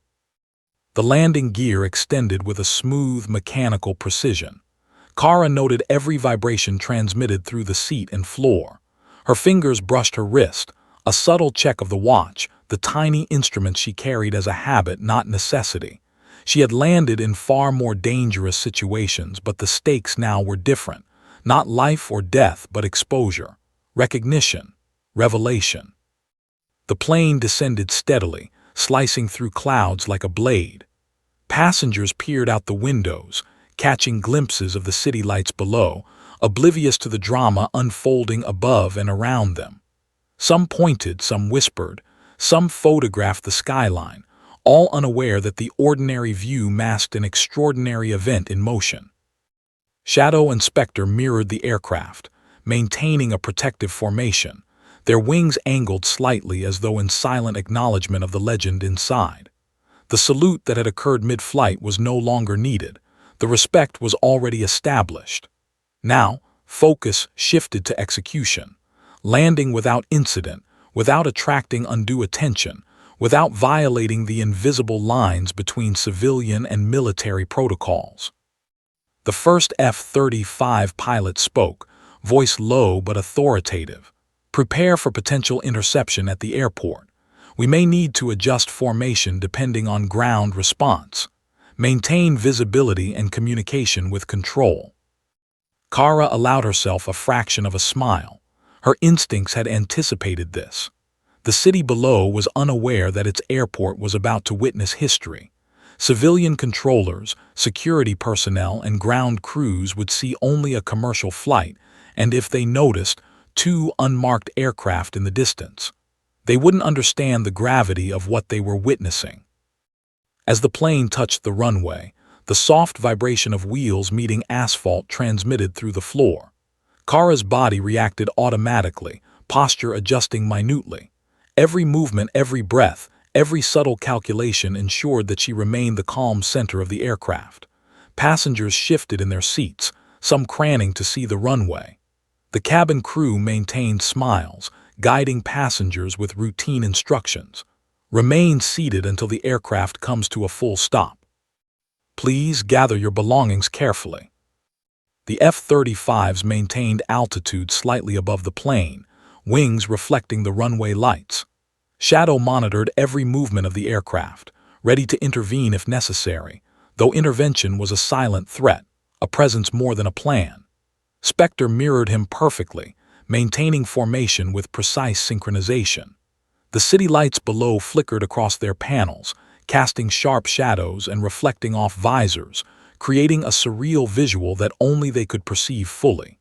The landing gear extended with a smooth, mechanical precision. Kara noted every vibration transmitted through the seat and floor. Her fingers brushed her wrist, a subtle check of the watch, the tiny instrument she carried as a habit, not necessity. She had landed in far more dangerous situations, but the stakes now were different. Not life or death, but exposure, recognition, revelation. The plane descended steadily, slicing through clouds like a blade. Passengers peered out the windows, catching glimpses of the city lights below, oblivious to the drama unfolding above and around them. Some pointed, some whispered, some photographed the skyline, all unaware that the ordinary view masked an extraordinary event in motion. Shadow and Spectre mirrored the aircraft, maintaining a protective formation, their wings angled slightly as though in silent acknowledgement of the legend inside. The salute that had occurred mid-flight was no longer needed. The respect was already established. Now, focus shifted to execution, landing without incident, without attracting undue attention, without violating the invisible lines between civilian and military protocols. The first F-35 pilot spoke, voice low but authoritative. "Prepare for potential interception at the airport. We may need to adjust formation depending on ground response. Maintain visibility and communication with control." Kara allowed herself a fraction of a smile. Her instincts had anticipated this. The city below was unaware that its airport was about to witness history. Civilian controllers, security personnel, and ground crews would see only a commercial flight, and if they noticed, 2 unmarked aircraft in the distance. They wouldn't understand the gravity of what they were witnessing. As the plane touched the runway, the soft vibration of wheels meeting asphalt transmitted through the floor. Kara's body reacted automatically, posture adjusting minutely. Every movement, every breath, every subtle calculation ensured that she remained the calm center of the aircraft. Passengers shifted in their seats, some craning to see the runway. The cabin crew maintained smiles, guiding passengers with routine instructions. "Remain seated until the aircraft comes to a full stop. Please gather your belongings carefully." The F-35s maintained altitude slightly above the plane, wings reflecting the runway lights. Shadow monitored every movement of the aircraft, ready to intervene if necessary, though intervention was a silent threat, a presence more than a plan. Spectre mirrored him perfectly, maintaining formation with precise synchronization. The city lights below flickered across their panels, casting sharp shadows and reflecting off visors, creating a surreal visual that only they could perceive fully.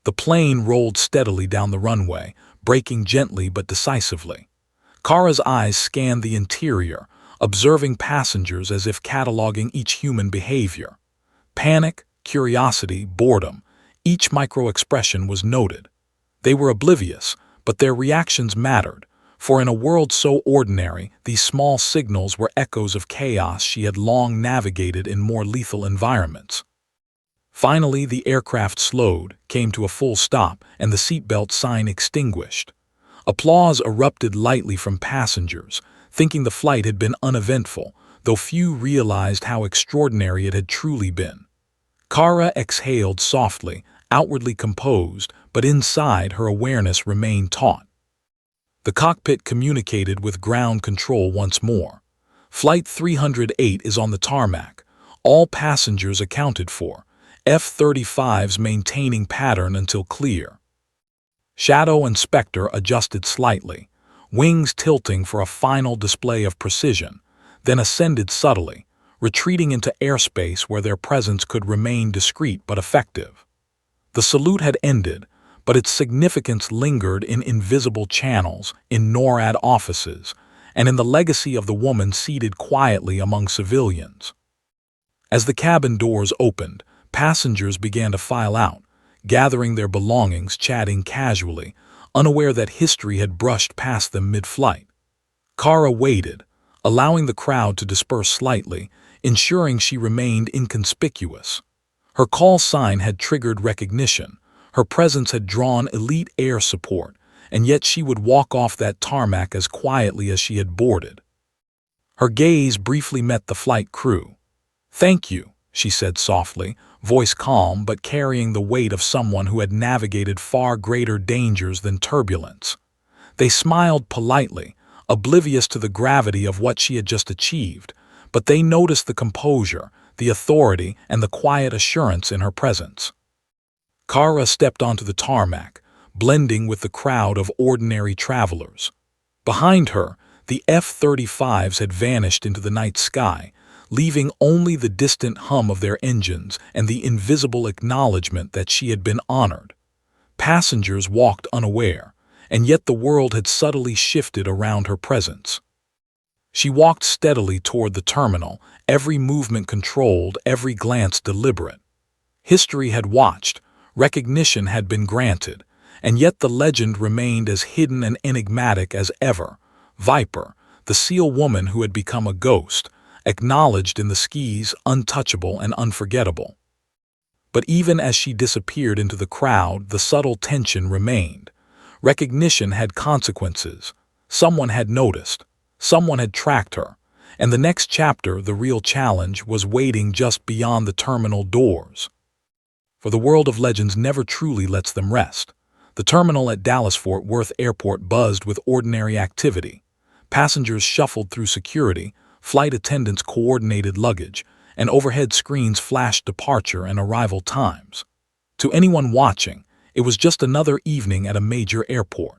The plane rolled steadily down the runway, braking gently but decisively. Kara's eyes scanned the interior, observing passengers as if cataloging each human behavior. Panic, curiosity, boredom, each micro-expression was noted. They were oblivious, but their reactions mattered, for in a world so ordinary, these small signals were echoes of chaos she had long navigated in more lethal environments. Finally, the aircraft slowed, came to a full stop, and the seatbelt sign extinguished. Applause erupted lightly from passengers, thinking the flight had been uneventful, though few realized how extraordinary it had truly been. Kara exhaled softly, outwardly composed, but inside her awareness remained taut. The cockpit communicated with ground control once more. "Flight 308 is on the tarmac. All passengers accounted for. F-35s maintaining pattern until clear." Shadow and Spectre adjusted slightly, wings tilting for a final display of precision, then ascended subtly, retreating into airspace where their presence could remain discreet but effective. The salute had ended, but its significance lingered in invisible channels, in NORAD offices, and in the legacy of the woman seated quietly among civilians. As the cabin doors opened, passengers began to file out, gathering their belongings, chatting casually, unaware that history had brushed past them mid-flight. Kara waited, allowing the crowd to disperse slightly, ensuring she remained inconspicuous. Her call sign had triggered recognition, her presence had drawn elite air support, and yet she would walk off that tarmac as quietly as she had boarded. Her gaze briefly met the flight crew. "Thank you," she said softly, voice calm but carrying the weight of someone who had navigated far greater dangers than turbulence. They smiled politely, oblivious to the gravity of what she had just achieved, but they noticed the composure, the authority, and the quiet assurance in her presence. Kara stepped onto the tarmac, blending with the crowd of ordinary travelers. Behind her, the F-35s had vanished into the night sky, leaving only the distant hum of their engines and the invisible acknowledgement that she had been honored. Passengers walked unaware, and yet the world had subtly shifted around her presence. She walked steadily toward the terminal, every movement controlled, every glance deliberate. History had watched, recognition had been granted, and yet the legend remained as hidden and enigmatic as ever. Viper, the SEAL woman who had become a ghost, acknowledged in the skies, untouchable and unforgettable. But even as she disappeared into the crowd, the subtle tension remained. Recognition had consequences. Someone had noticed. Someone had tracked her. And the next chapter, the real challenge, was waiting just beyond the terminal doors. For the world of legends never truly lets them rest. The terminal at Dallas-Fort Worth Airport buzzed with ordinary activity. Passengers shuffled through security, flight attendants coordinated luggage, and overhead screens flashed departure and arrival times. To anyone watching, it was just another evening at a major airport.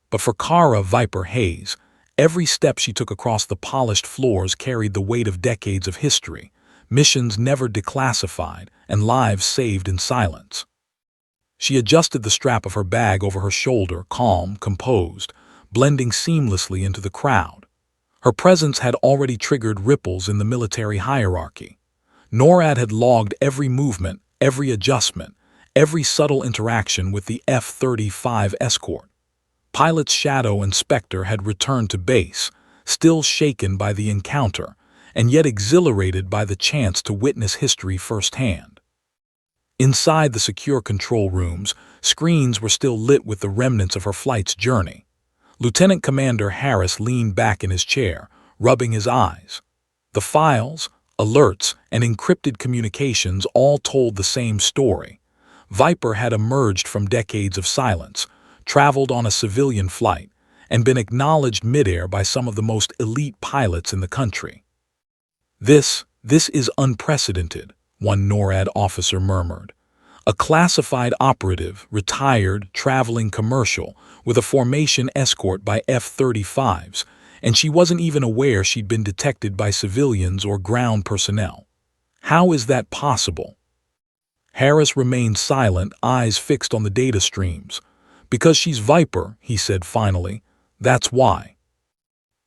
But for Kara Viper Hayes, every step she took across the polished floors carried the weight of decades of history, missions never declassified, and lives saved in silence. She adjusted the strap of her bag over her shoulder, calm, composed, blending seamlessly into the crowd. Her presence had already triggered ripples in the military hierarchy. NORAD had logged every movement, every adjustment, every subtle interaction with the F-35 escort. Pilot's Shadow and Spectre had returned to base, still shaken by the encounter, and yet exhilarated by the chance to witness history firsthand. Inside the secure control rooms, screens were still lit with the remnants of her flight's journey. Lieutenant Commander Harris leaned back in his chair, rubbing his eyes. The files, alerts, and encrypted communications all told the same story. Viper had emerged from decades of silence, traveled on a civilian flight, and been acknowledged midair by some of the most elite pilots in the country. This is unprecedented," one NORAD officer murmured. "A classified operative, retired, traveling commercial, with a formation escort by F-35s, and she wasn't even aware she'd been detected by civilians or ground personnel. How is that possible?" Harris remained silent, eyes fixed on the data streams. "Because she's Viper," he said finally. "That's why."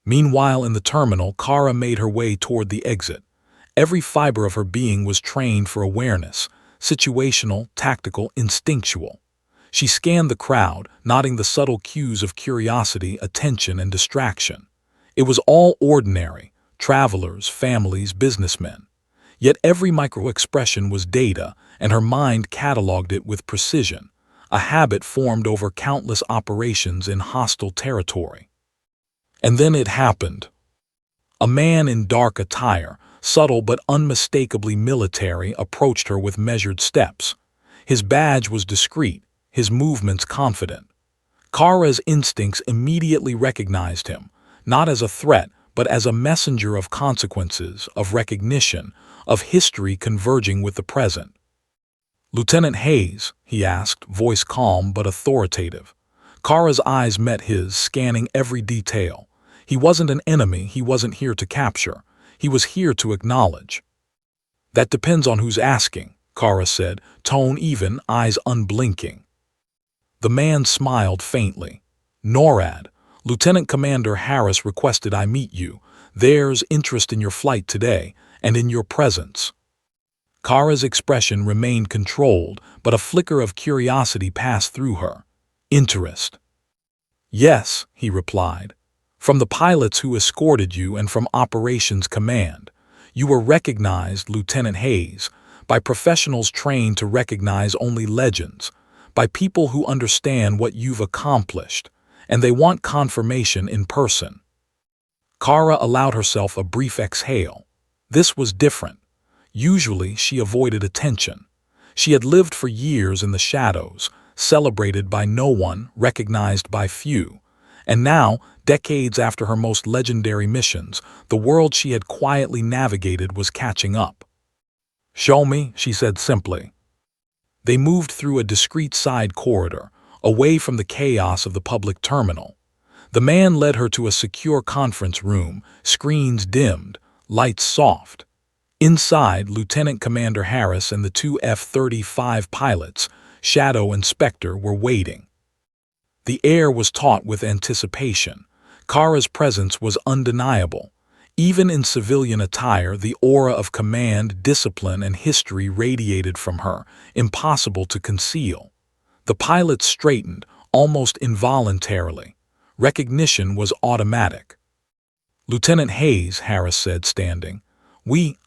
Meanwhile, in the terminal, Kara made her way toward the exit. Every fiber of her being was trained for awareness, situational, tactical, instinctual. She scanned the crowd, noting the subtle cues of curiosity, attention, and distraction. It was all ordinary, travelers, families, businessmen. Yet every micro-expression was data, and her mind cataloged it with precision, a habit formed over countless operations in hostile territory. And then it happened. A man in dark attire, subtle but unmistakably military, approached her with measured steps. His badge was discreet, his movements confident. Kara's instincts immediately recognized him, not as a threat, but as a messenger of consequences, of recognition, of history converging with the present. "Lieutenant Hayes," he asked, voice calm but authoritative. Kara's eyes met his, scanning every detail. He wasn't an enemy, he wasn't here to capture. He was here to acknowledge. "That depends on who's asking," Kara said, tone even, eyes unblinking. The man smiled faintly. "NORAD, Lieutenant Commander Harris requested I meet you. There's interest in your flight today, and in your presence." Kara's expression remained controlled, but a flicker of curiosity passed through her. "Interest?" "Yes," he replied. "From the pilots who escorted you and from Operations Command. You were recognized, Lieutenant Hayes, by professionals trained to recognize only legends, by people who understand what you've accomplished, and they want confirmation in person. Kara allowed herself a brief exhale. This was different. Usually, she avoided attention. She had lived for years in the shadows, celebrated by no one, recognized by few. And now, decades after her most legendary missions, the world she had quietly navigated was catching up. "Show me," she said simply. They moved through a discreet side corridor, away from the chaos of the public terminal. The man led her to a secure conference room, screens dimmed, lights soft. Inside, Lieutenant Commander Harris and the two F-35 pilots, Shadow and Spectre, were waiting. The air was taut with anticipation. Kara's presence was undeniable. Even in civilian attire, the aura of command, discipline, and history radiated from her, impossible to conceal. The pilots straightened, almost involuntarily. Recognition was automatic. "Lieutenant Hayes," Harris said, standing.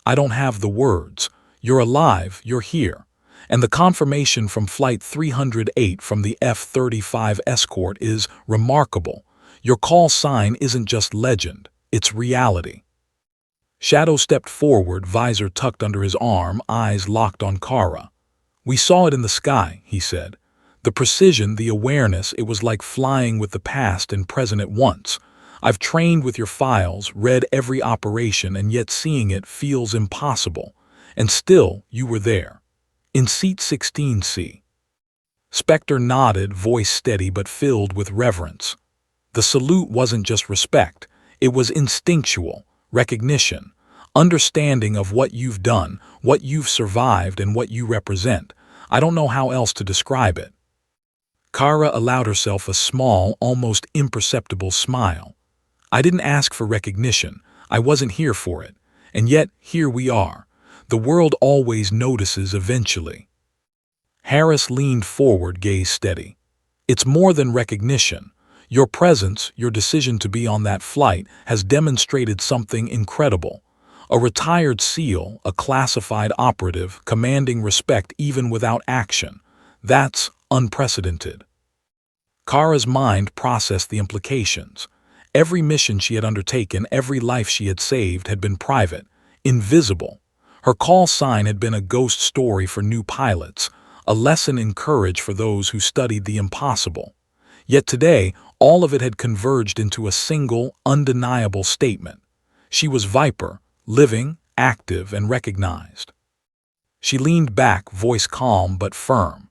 I don't have the words. You're alive, you're here. And the confirmation from Flight 308 from the F-35 escort is remarkable. Your call sign isn't just legend, it's reality." Shadow stepped forward, visor tucked under his arm, eyes locked on Kara. "We saw it in the sky," he said. "The precision, the awareness, it was like flying with the past and present at once. I've trained with your files, read every operation, and yet seeing it feels impossible. And still, you were there. In Seat 16C. Spectre nodded, voice steady but filled with reverence. The salute wasn't just respect. It was instinctual, recognition, understanding of what you've done, what you've survived, and what you represent. I don't know how else to describe it." Kara allowed herself a small, almost imperceptible smile. "I didn't ask for recognition. I wasn't here for it. And yet, here we are. The world always notices eventually." Harris leaned forward, gaze steady. "It's more than recognition. Your presence, your decision to be on that flight, has demonstrated something incredible. A retired SEAL, a classified operative, commanding respect even without action. That's unprecedented." Kara's mind processed the implications. Every mission she had undertaken, every life she had saved, had been private, invisible. Her call sign had been a ghost story for new pilots, a lesson in courage for those who studied the impossible. Yet today, all of it had converged into a single, undeniable statement. She was Viper, living, active, and recognized. She leaned back, voice calm but firm.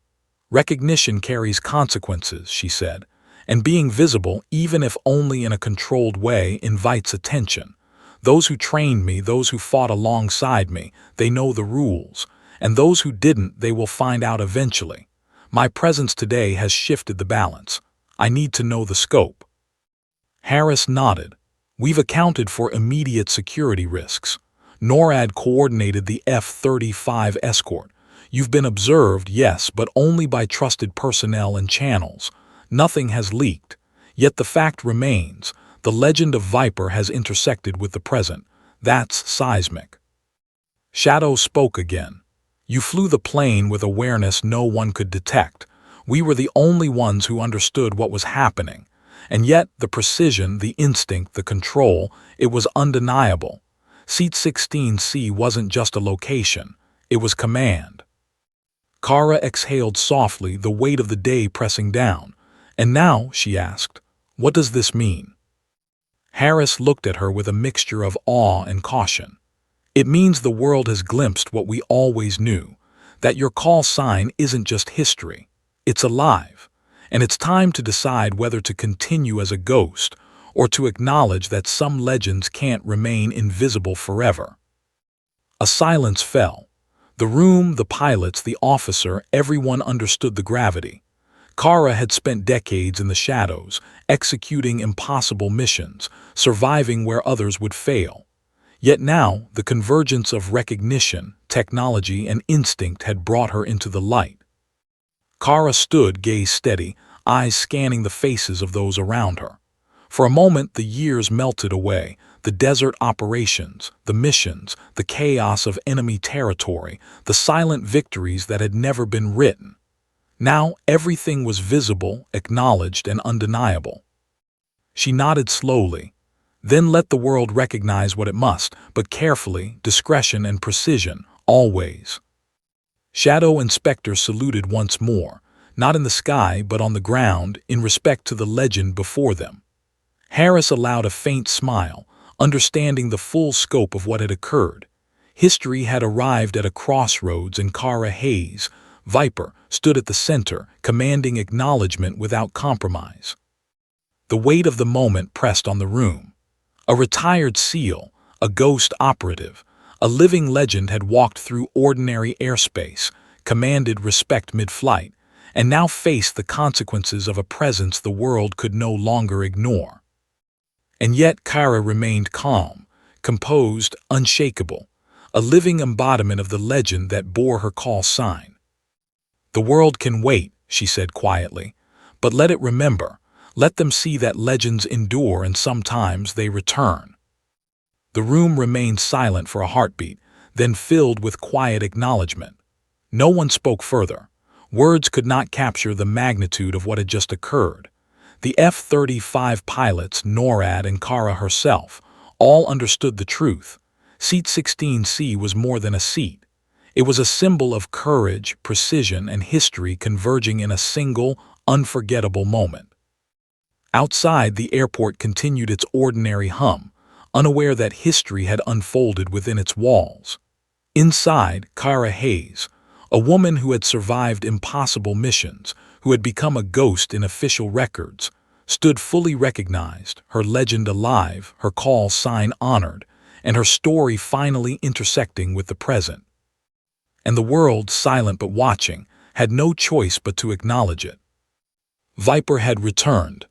"Recognition carries consequences," she said. "And being visible, even if only in a controlled way, invites attention. Those who trained me, those who fought alongside me, they know the rules. And those who didn't, they will find out eventually. My presence today has shifted the balance. I need to know the scope." Harris nodded. "We've accounted for immediate security risks. NORAD coordinated the F-35 escort. You've been observed, yes, but only by trusted personnel and channels. Nothing has leaked. Yet the fact remains, the legend of Viper has intersected with the present. That's seismic." Shadow spoke again. "You flew the plane with awareness no one could detect. We were the only ones who understood what was happening. And yet, the precision, the instinct, the control, it was undeniable. Seat 16C wasn't just a location. It was command." Kara exhaled softly, the weight of the day pressing down. "And now," she asked, "what does this mean?" Harris looked at her with a mixture of awe and caution. "It means the world has glimpsed what we always knew, that your call sign isn't just history. It's alive. And it's time to decide whether to continue as a ghost or to acknowledge that some legends can't remain invisible forever." A silence fell. The room, the pilots, the officer, everyone understood the gravity. Kara had spent decades in the shadows, executing impossible missions, surviving where others would fail. Yet now, the convergence of recognition, technology, and instinct had brought her into the light. Kara stood, gaze steady, eyes scanning the faces of those around her. For a moment, the years melted away, the desert operations, the missions, the chaos of enemy territory, the silent victories that had never been written. Now everything was visible, acknowledged, and undeniable. She nodded slowly, then let the world recognize what it must, but carefully, discretion and precision, always. Shadow Inspector saluted once more, not in the sky but on the ground, in respect to the legend before them. Harris allowed a faint smile, understanding the full scope of what had occurred. History had arrived at a crossroads and Kara Hayes, Viper, stood at the center, commanding acknowledgement without compromise. The weight of the moment pressed on the room. A retired SEAL, a ghost operative, a living legend had walked through ordinary airspace, commanded respect mid-flight, and now faced the consequences of a presence the world could no longer ignore. And yet Kara remained calm, composed, unshakable, a living embodiment of the legend that bore her call sign. "The world can wait," she said quietly, "but let it remember, let them see that legends endure and sometimes they return." The room remained silent for a heartbeat, then filled with quiet acknowledgement. No one spoke further. Words could not capture the magnitude of what had just occurred. The F-35 pilots, NORAD and Kara herself, all understood the truth. Seat 16C was more than a seat. It was a symbol of courage, precision, and history converging in a single, unforgettable moment. Outside, the airport continued its ordinary hum, unaware that history had unfolded within its walls. Inside, Kara Hayes, a woman who had survived impossible missions, who had become a ghost in official records, stood fully recognized, her legend alive, her call sign honored, and her story finally intersecting with the present. And the world, silent but watching, had no choice but to acknowledge it. Viper had returned,